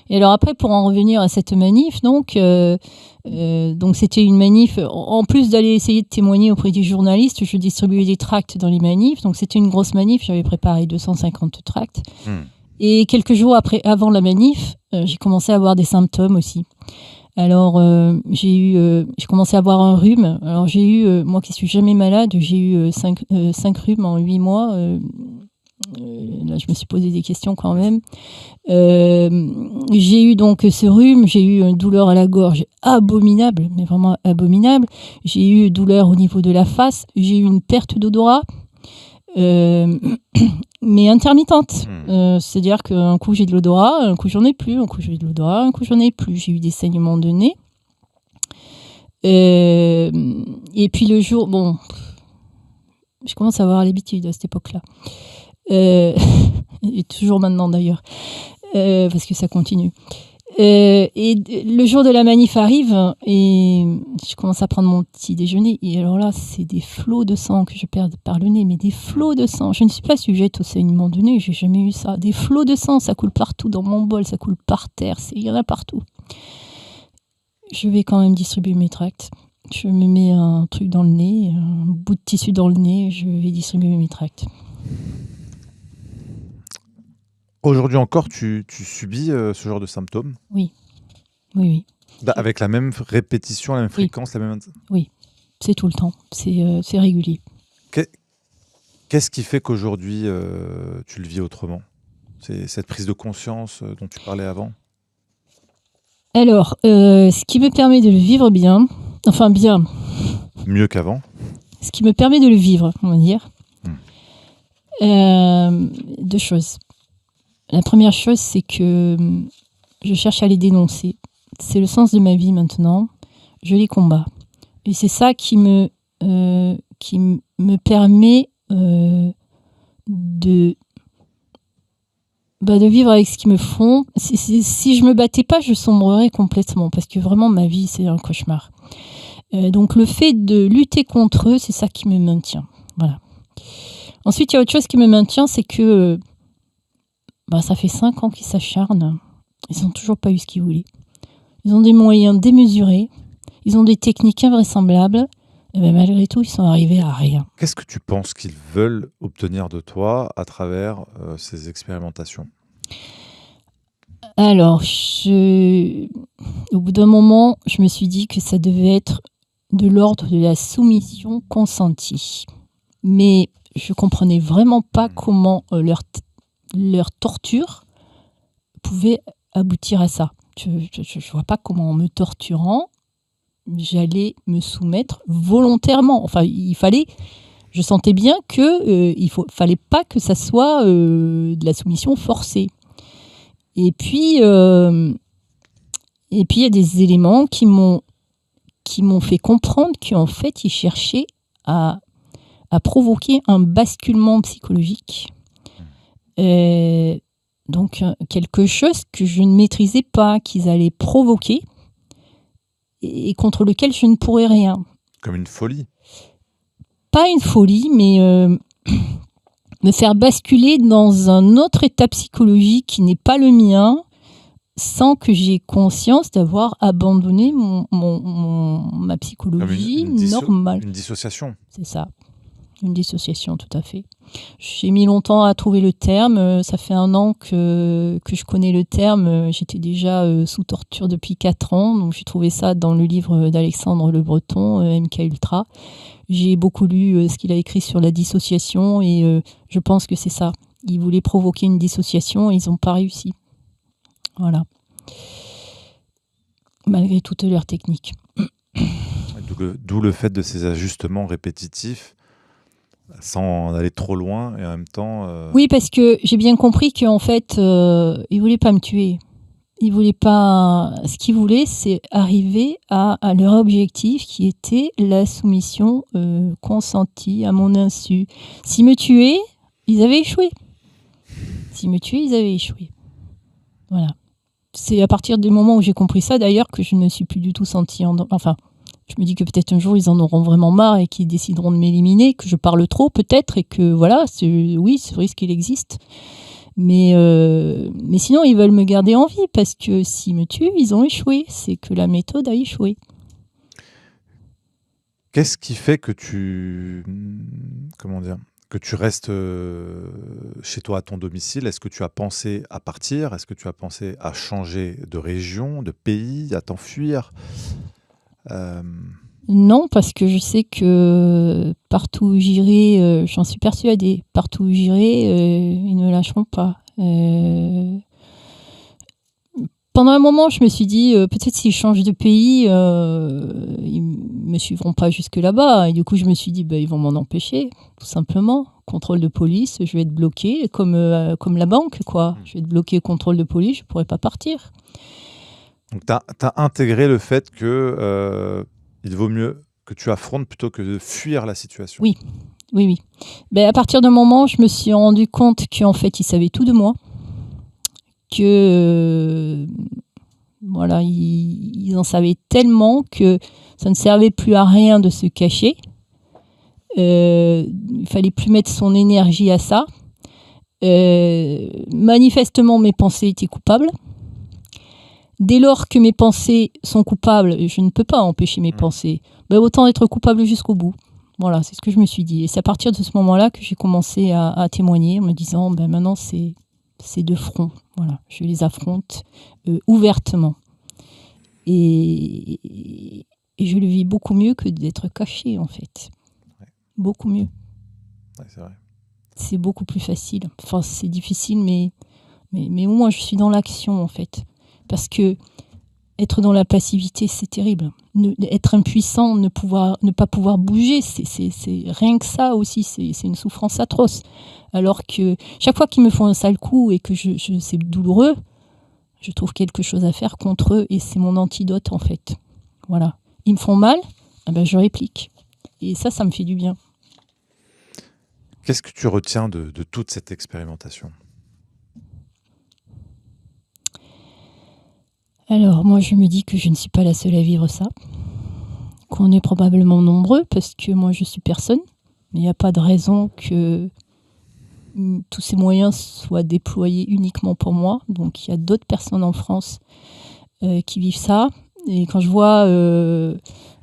Et alors après, pour en revenir à cette manif, donc c'était une manif, en plus d'aller essayer de témoigner auprès des journalistes, je distribuais des tracts dans les manifs, donc c'était une grosse manif, j'avais préparé 250 tracts. Et quelques jours avant la manif, j'ai commencé à avoir des symptômes aussi. Alors, j'ai commencé à avoir un rhume. Alors, j'ai eu, moi qui suis jamais malade, j'ai eu 5 rhumes en 8 mois. Là, je me suis posé des questions quand même. J'ai eu donc ce rhume, j'ai eu une douleur à la gorge abominable, mais vraiment abominable. J'ai eu une douleur au niveau de la face, j'ai eu une perte d'odorat. Mais intermittente. C'est-à-dire qu'un coup j'ai de l'odorat, un coup j'en ai plus, un coup j'ai de l'odorat, un coup j'en ai plus. J'ai eu des saignements de nez. Et puis le jour, bon, je commence à avoir l'habitude à cette époque-là. Et toujours maintenant d'ailleurs, parce que ça continue. Et le jour de la manif arrive et je commence à prendre mon petit déjeuner et alors là c'est des flots de sang que je perds par le nez, mais des flots de sang. Je ne suis pas sujette au saignement de nez, j'ai jamais eu ça. Des flots de sang, ça coule partout dans mon bol, ça coule par terre, il y en a partout. Je vais quand même distribuer mes tracts. Je me mets un truc dans le nez, un bout de tissu dans le nez, je vais distribuer mes tracts. Aujourd'hui encore, tu subis ce genre de symptômes? Oui. Avec la même répétition, la même fréquence, la même... Oui, c'est tout le temps, c'est régulier. Qu'est-ce qui fait qu'aujourd'hui, tu le vis autrement? C'est cette prise de conscience dont tu parlais avant? Alors, ce qui me permet de le vivre bien, enfin bien... Mieux qu'avant? Ce qui me permet de le vivre, on va dire, 2 choses. La première chose, c'est que je cherche à les dénoncer. C'est le sens de ma vie maintenant. Je les combats. Et c'est ça qui me permet de vivre avec ce qu'ils me font. Si je me battais pas, je sombrerais complètement. Parce que vraiment, ma vie, c'est un cauchemar. Donc le fait de lutter contre eux, c'est ça qui me maintient. Voilà. Ensuite, il y a autre chose qui me maintient, c'est que ça fait 5 ans qu'ils s'acharnent. Ils n'ont toujours pas eu ce qu'ils voulaient. Ils ont des moyens démesurés. Ils ont des techniques invraisemblables. Et malgré tout, ils sont arrivés à rien. Qu'est-ce que tu penses qu'ils veulent obtenir de toi à travers ces expérimentations? Alors, au bout d'un moment, je me suis dit que ça devait être de l'ordre de la soumission consentie. Mais je comprenais vraiment pas comment leur torture pouvait aboutir à ça. Je ne vois pas comment, en me torturant, j'allais me soumettre volontairement. Enfin, je sentais bien que fallait pas que ça soit de la soumission forcée. Et puis, il y a des éléments qui m'ont fait comprendre qu'en fait, ils cherchaient à provoquer un basculement psychologique. Donc, quelque chose que je ne maîtrisais pas, qu'ils allaient provoquer et contre lequel je ne pourrais rien. Comme une folie? Pas une folie, mais me faire basculer dans un autre état psychologique qui n'est pas le mien, sans que j'ai conscience d'avoir abandonné ma psychologie normale. Une dissociation? C'est ça. Une dissociation, tout à fait. J'ai mis longtemps à trouver le terme. Ça fait 1 an que je connais le terme. J'étais déjà sous torture depuis 4 ans. Donc j'ai trouvé ça dans le livre d'Alexandre Le Breton, MK Ultra. J'ai beaucoup lu ce qu'il a écrit sur la dissociation et je pense que c'est ça. Ils voulaient provoquer une dissociation et ils n'ont pas réussi. Voilà. Malgré toutes leurs techniques. D'où le fait de ces ajustements répétitifs sans aller trop loin et en même temps... Oui, parce que j'ai bien compris qu'en fait, ils ne voulaient pas me tuer. Ils voulaient pas. Ce qu'ils voulaient, c'est arriver à leur objectif, qui était la soumission consentie à mon insu. S'ils me tuaient, ils avaient échoué. Voilà. C'est à partir du moment où j'ai compris ça, d'ailleurs, que je ne me suis plus du tout sentie enfin, je me dis que peut-être un jour, ils en auront vraiment marre et qu'ils décideront de m'éliminer, que je parle trop, peut-être, et que, voilà, oui, ce risque, il existe. Mais sinon, ils veulent me garder en vie, parce que s'ils me tuent, ils ont échoué. C'est que la méthode a échoué. Qu'est-ce qui fait que que tu restes chez toi à ton domicile? Est-ce que tu as pensé à partir? Est-ce que tu as pensé à changer de région, de pays, à t'enfuir? Non, parce que je sais que partout où j'irai, j'en suis persuadée, partout où j'irai, ils ne me lâcheront pas. Pendant un moment, je me suis dit, peut-être s'ils changent de pays, ils me suivront pas jusque là-bas. Et du coup, je me suis dit, ils vont m'en empêcher, tout simplement. Contrôle de police, je vais être bloquée, comme la banque, quoi. Je vais être bloquée, contrôle de police, je pourrai pas partir. Donc, tu as intégré le fait que il vaut mieux que tu affrontes plutôt que de fuir la situation. Oui. À partir d'un moment, je me suis rendu compte qu'en fait, ils savaient tout de moi. Que voilà, ils en savaient tellement que ça ne servait plus à rien de se cacher. Il fallait plus mettre son énergie à ça. Manifestement, mes pensées étaient coupables. Dès lors que mes pensées sont coupables, je ne peux pas empêcher mes pensées. Autant être coupable jusqu'au bout. Voilà, c'est ce que je me suis dit. Et c'est à partir de ce moment-là que j'ai commencé à témoigner en me disant, maintenant c'est de front. Voilà, je les affronte ouvertement. Et je le vis beaucoup mieux que d'être caché, en fait. Ouais. Beaucoup mieux. Ouais, c'est vrai. C'est beaucoup plus facile. Enfin, c'est difficile, mais au moins, je suis dans l'action, en fait. Parce que être dans la passivité, c'est terrible. Être impuissant, ne pas pouvoir bouger, c'est rien que ça aussi, c'est une souffrance atroce. Alors que chaque fois qu'ils me font un sale coup et que c'est douloureux, je trouve quelque chose à faire contre eux et c'est mon antidote en fait. Voilà. Ils me font mal, je réplique. Et ça me fait du bien. Qu'est-ce que tu retiens de toute cette expérimentation ? Alors, moi, je me dis que je ne suis pas la seule à vivre ça, qu'on est probablement nombreux, parce que moi, je suis personne. Mais il n'y a pas de raison que tous ces moyens soient déployés uniquement pour moi. Donc, il y a d'autres personnes en France qui vivent ça. Et quand je vois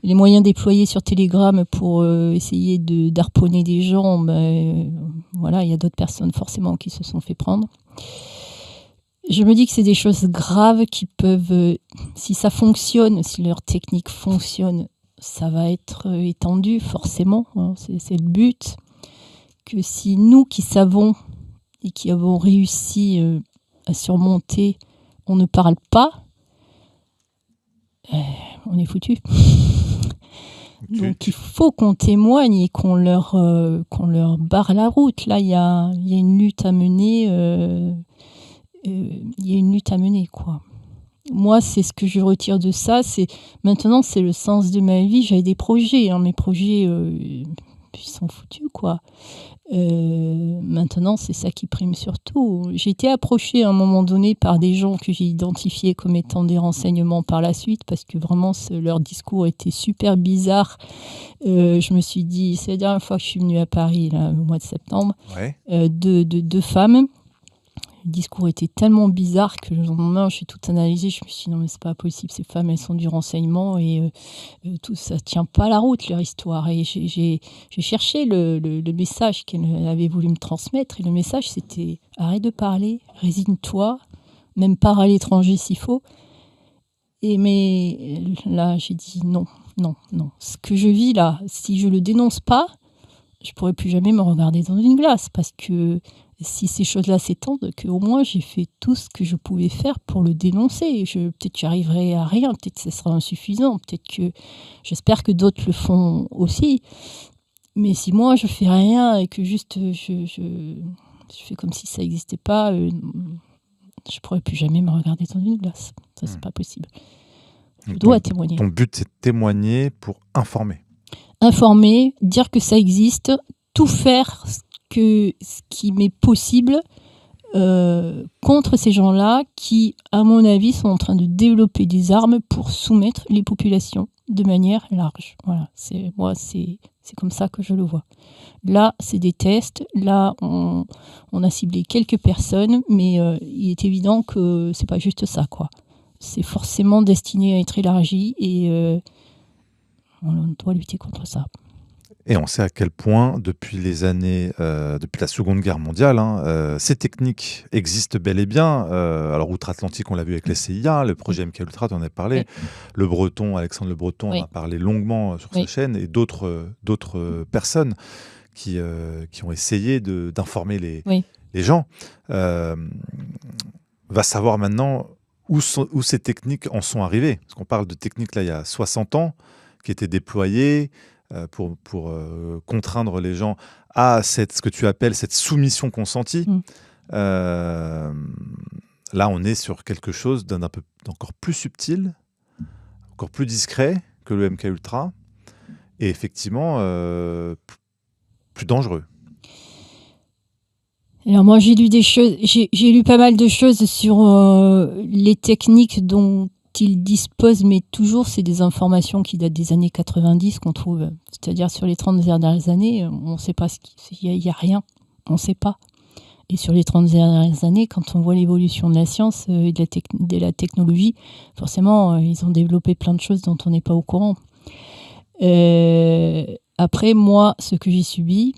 les moyens déployés sur Telegram pour essayer d'harponner des gens, voilà, il y a d'autres personnes forcément qui se sont fait prendre. Je me dis que c'est des choses graves qui peuvent, si ça fonctionne, si leur technique fonctionne, ça va être étendu forcément, hein, c'est le but. Que si nous qui savons et qui avons réussi à surmonter, on ne parle pas, on est foutu. Donc il faut qu'on témoigne et qu'on leur barre la route. Là, il y a une lutte à mener. Il y a une lutte à mener, quoi. Moi, c'est ce que je retire de ça. Maintenant, c'est le sens de ma vie. J'avais des projets. Mes projets, ils sont foutus, quoi. Maintenant, c'est ça qui prime surtout. J'ai été approchée à un moment donné par des gens que j'ai identifiés comme étant des renseignements par la suite, parce que vraiment, leur discours était super bizarre. Je me suis dit, c'est la dernière fois que je suis venue à Paris, là, au mois de septembre, deux femmes. Le discours était tellement bizarre que le lendemain, j'ai tout analysé. Je me suis dit, non, mais c'est pas possible. Ces femmes, elles sont du renseignement et tout ça tient pas la route, leur histoire. Et j'ai cherché le message qu'elle avait voulu me transmettre. Et le message, c'était arrête de parler, résigne-toi, même pars à l'étranger s'il faut. Mais là, j'ai dit non. Ce que je vis là, si je le dénonce pas, je pourrais plus jamais me regarder dans une glace, parce que si ces choses-là s'étendent, qu'au moins j'ai fait tout ce que je pouvais faire pour le dénoncer. Peut-être que j'y arriverai à rien, peut-être que ce sera insuffisant, j'espère que d'autres le font aussi. Mais si moi je fais rien et que juste je fais comme si ça n'existait pas, je pourrais plus jamais me regarder dans une glace. Ça, c'est pas possible. Je dois témoigner. Ton but, c'est de témoigner pour informer. Informer, dire que ça existe, tout faire ce qui m'est possible contre ces gens-là qui, à mon avis, sont en train de développer des armes pour soumettre les populations de manière large. Voilà, c'est comme ça que je le vois. Là, c'est des tests. Là, on a ciblé quelques personnes, mais il est évident que c'est pas juste ça, quoi. C'est forcément destiné à être élargi et on doit lutter contre ça. Et on sait à quel point, depuis les années, depuis la Seconde Guerre mondiale, ces techniques existent bel et bien. Alors, outre-Atlantique, on l'a vu avec les CIA, le projet MKUltra, tu en as parlé. Oui. Alexandre Le Breton en a parlé longuement sur sa chaîne, et d'autres personnes qui ont essayé d'informer les gens. Va savoir maintenant où ces techniques en sont arrivées. Parce qu'on parle de techniques, là, il y a 60 ans, qui étaient déployées pour contraindre les gens à ce que tu appelles cette soumission consentie. Là, on est sur quelque chose d'encore plus subtil, encore plus discret que le MKUltra, et effectivement plus dangereux. Alors moi, j'ai lu des choses, j'ai lu pas mal de choses sur les techniques dont ils disposent, mais toujours, c'est des informations qui datent des années 90 qu'on trouve. C'est-à-dire, sur les 30 dernières années, on ne sait pas il y a rien. On ne sait pas. Et sur les 30 dernières années, quand on voit l'évolution de la science et de la technologie, forcément, ils ont développé plein de choses dont on n'est pas au courant. Après, moi, ce que j'ai subi,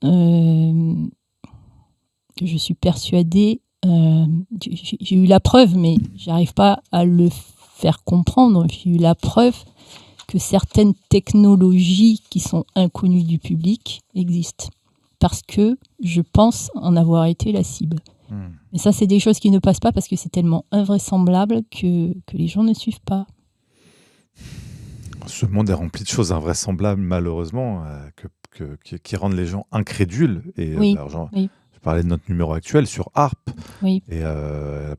je suis persuadée, j'ai eu la preuve, mais j'arrive pas à le faire comprendre. J'ai eu la preuve que certaines technologies qui sont inconnues du public existent, parce que je pense en avoir été la cible. Et ça, c'est des choses qui ne passent pas parce que c'est tellement invraisemblable que les gens ne suivent pas. Ce monde est rempli de choses invraisemblables, malheureusement, qui rendent les gens incrédules. Et oui, je parlais de notre numéro actuel sur HAARP, oui. Et la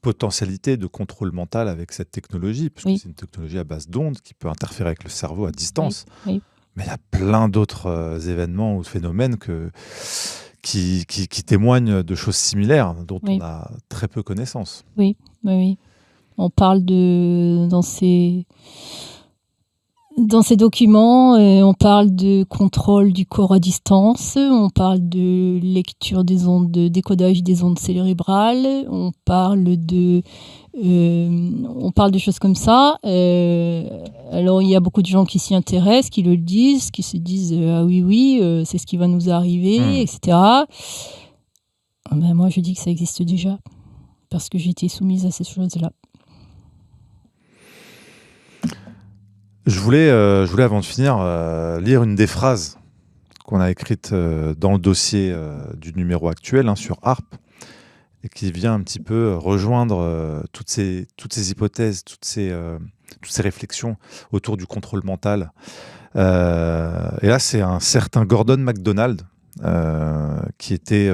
potentialité de contrôle mental avec cette technologie, puisque c'est une technologie à base d'ondes qui peut interférer avec le cerveau à distance. Oui. Mais il y a plein d'autres événements ou phénomènes qui témoignent de choses similaires, dont on a très peu connaissance. Oui. On parle dans ces documents, on parle de contrôle du corps à distance, on parle de lecture des ondes, de décodage des ondes cérébrales, on parle de choses comme ça. Alors, il y a beaucoup de gens qui s'y intéressent, qui le disent, qui se disent ah oui, c'est ce qui va nous arriver, etc. Ben, moi, je dis que ça existe déjà, parce que j'ai été soumise à ces choses-là. Je voulais, avant de finir, lire une des phrases qu'on a écrites dans le dossier du numéro actuel sur HAARP, et qui vient un petit peu rejoindre toutes ces hypothèses, toutes ces réflexions autour du contrôle mental. Et là, c'est un certain Gordon MacDonald, qui était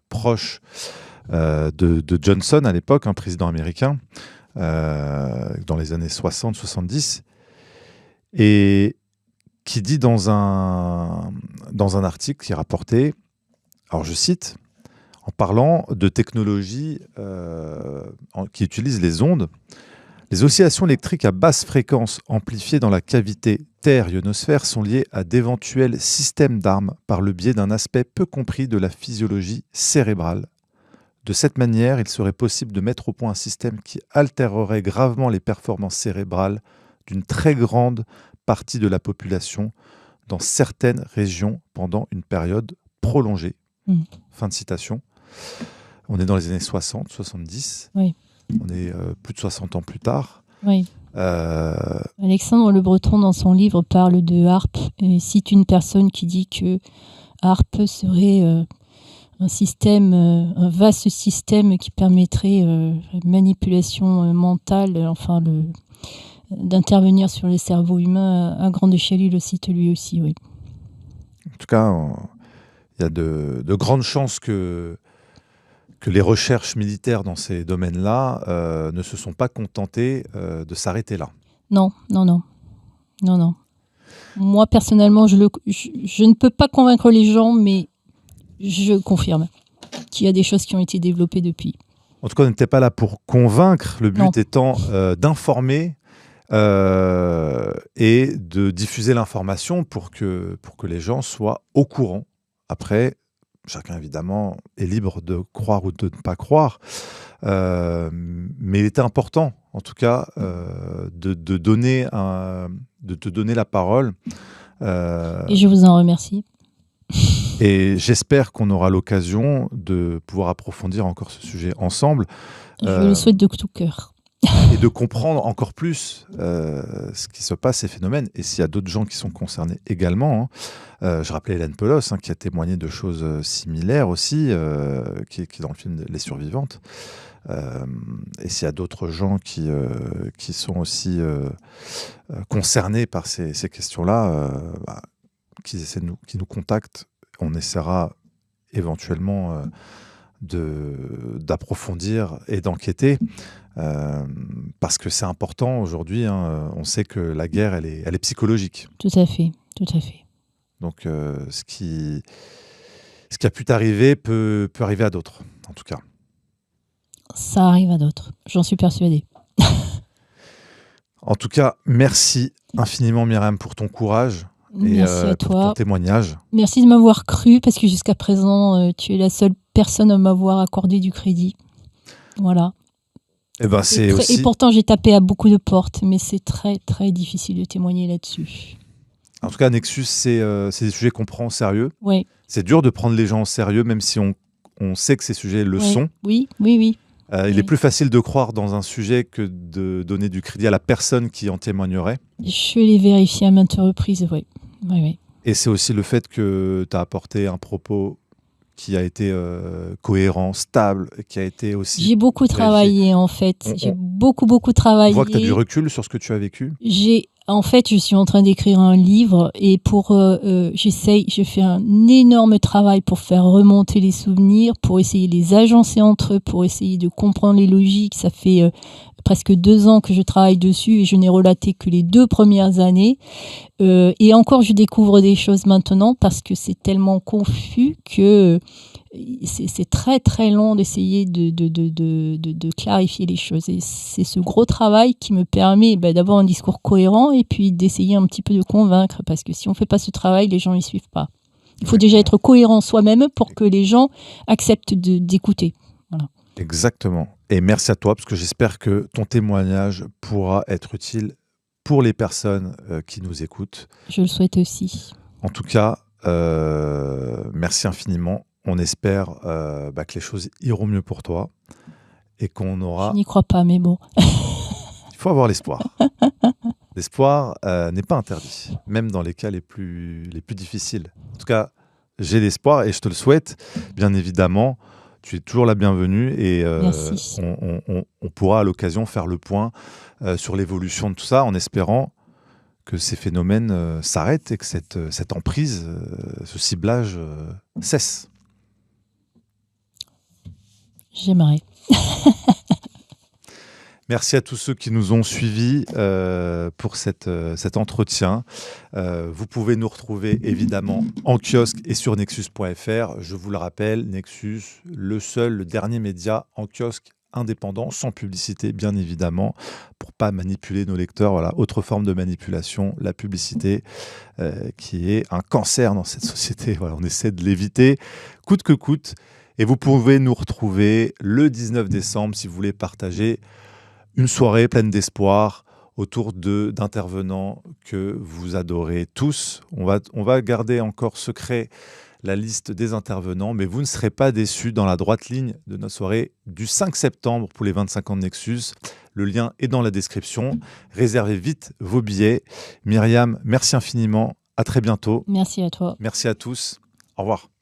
proche de Johnson à l'époque, un président américain, dans les années 60-70, et qui dit dans un article qui est rapporté, alors je cite, en parlant de technologies qui utilisent les ondes, les oscillations électriques à basse fréquence amplifiées dans la cavité Terre-ionosphère sont liées à d'éventuels systèmes d'armes par le biais d'un aspect peu compris de la physiologie cérébrale. De cette manière, il serait possible de mettre au point un système qui altérerait gravement les performances cérébrales d'une très grande partie de la population dans certaines régions pendant une période prolongée. Fin de citation. On est dans les années 60, 70. Oui. On est plus de 60 ans plus tard. Oui. Alexandre Le Breton, dans son livre, parle de HAARP et cite une personne qui dit que HAARP serait un vaste système qui permettrait manipulation mentale, d'intervenir sur les cerveaux humains à grande échelle. Il le cite lui aussi, oui. En tout cas, il y a de grandes chances que que les recherches militaires dans ces domaines-là ne se sont pas contentées de s'arrêter là. Non, non, non. Non, non. Moi, personnellement, je ne peux pas convaincre les gens, mais je confirme qu'il y a des choses qui ont été développées depuis. En tout cas, on n'était pas là pour convaincre, le but Non. étant d'informer et de diffuser l'information pour que les gens soient au courant. Après, chacun, évidemment, est libre de croire ou de ne pas croire. Mais il était important, en tout cas, de te donner la parole. Et je vous en remercie. Et j'espère qu'on aura l'occasion de pouvoir approfondir encore ce sujet ensemble. Je le souhaite de tout cœur. Et de comprendre encore plus ce qui se passe, ces phénomènes. Et s'il y a d'autres gens qui sont concernés également. Je rappelais Hélène Pelos, qui a témoigné de choses similaires aussi, qui est dans le film Les Survivantes. Et s'il y a d'autres gens qui sont aussi concernés par ces questions-là, qui nous contactent. On essaiera éventuellement d'approfondir et d'enquêter. Parce que c'est important aujourd'hui. On sait que la guerre, elle est psychologique. Tout à fait, tout à fait. Donc, ce qui a pu t'arriver peut arriver à d'autres, en tout cas. Ça arrive à d'autres, j'en suis persuadée. En tout cas, merci infiniment, Myriam, pour ton courage et Merci à pour toi. ton témoignage. Merci de m'avoir cru, parce que jusqu'à présent, tu es la seule personne à m'avoir accordé du crédit. Voilà. Et aussi... Et pourtant, j'ai tapé à beaucoup de portes, mais c'est très, très difficile de témoigner là-dessus. En tout cas, Nexus, c'est des sujets qu'on prend au sérieux. Oui. C'est dur de prendre les gens au sérieux, même si on sait que ces sujets le sont. Oui, oui, oui. Il est plus facile de croire dans un sujet que de donner du crédit à la personne qui en témoignerait. Je l'ai vérifié à maintes reprises, oui. Oui, oui. Et c'est aussi le fait que tu as apporté un propos qui a été cohérent, stable, qui a été aussi... J'ai beaucoup travaillé, en fait. J'ai beaucoup travaillé. On voit que tu as du recul sur ce que tu as vécu. En fait, je suis en train d'écrire un livre et je fais un énorme travail pour faire remonter les souvenirs, pour essayer de les agencer entre eux, pour essayer de comprendre les logiques. Ça fait presque 2 ans que je travaille dessus et je n'ai relaté que les 2 premières années. Et encore, je découvre des choses maintenant parce que c'est tellement confus que c'est très très long d'essayer de clarifier les choses. Et c'est ce gros travail qui me permet d'avoir un discours cohérent et puis d'essayer un petit peu de convaincre, parce que si on ne fait pas ce travail, les gens n'y suivent pas. Il faut déjà être cohérent soi-même pour que les gens acceptent d'écouter. Voilà. Exactement. Et merci à toi, parce que j'espère que ton témoignage pourra être utile pour les personnes qui nous écoutent. Je le souhaite aussi. En tout cas, merci infiniment. On espère que les choses iront mieux pour toi et qu'on aura... Je n'y crois pas, mais bon. Il faut avoir l'espoir. L'espoir n'est pas interdit, même dans les cas les plus difficiles. En tout cas, j'ai l'espoir et je te le souhaite, bien évidemment. Tu es toujours la bienvenue et on pourra à l'occasion faire le point sur l'évolution de tout ça, en espérant que ces phénomènes s'arrêtent et que cette emprise, ce ciblage cesse. J'aimerais. Merci à tous ceux qui nous ont suivis pour cet entretien. Vous pouvez nous retrouver évidemment en kiosque et sur nexus.fr. Je vous le rappelle, Nexus, le dernier média en kiosque indépendant, sans publicité bien évidemment, pour pas manipuler nos lecteurs. Voilà, autre forme de manipulation, la publicité, qui est un cancer dans cette société. Voilà, on essaie de l'éviter coûte que coûte. Et vous pouvez nous retrouver le 19 décembre si vous voulez partager une soirée pleine d'espoir autour d'intervenants que vous adorez tous. On va garder encore secret la liste des intervenants, mais vous ne serez pas déçus dans la droite ligne de notre soirée du 5 septembre pour les 25 ans de Nexus. Le lien est dans la description. Réservez vite vos billets. Myriam, merci infiniment. À très bientôt. Merci à toi. Merci à tous. Au revoir.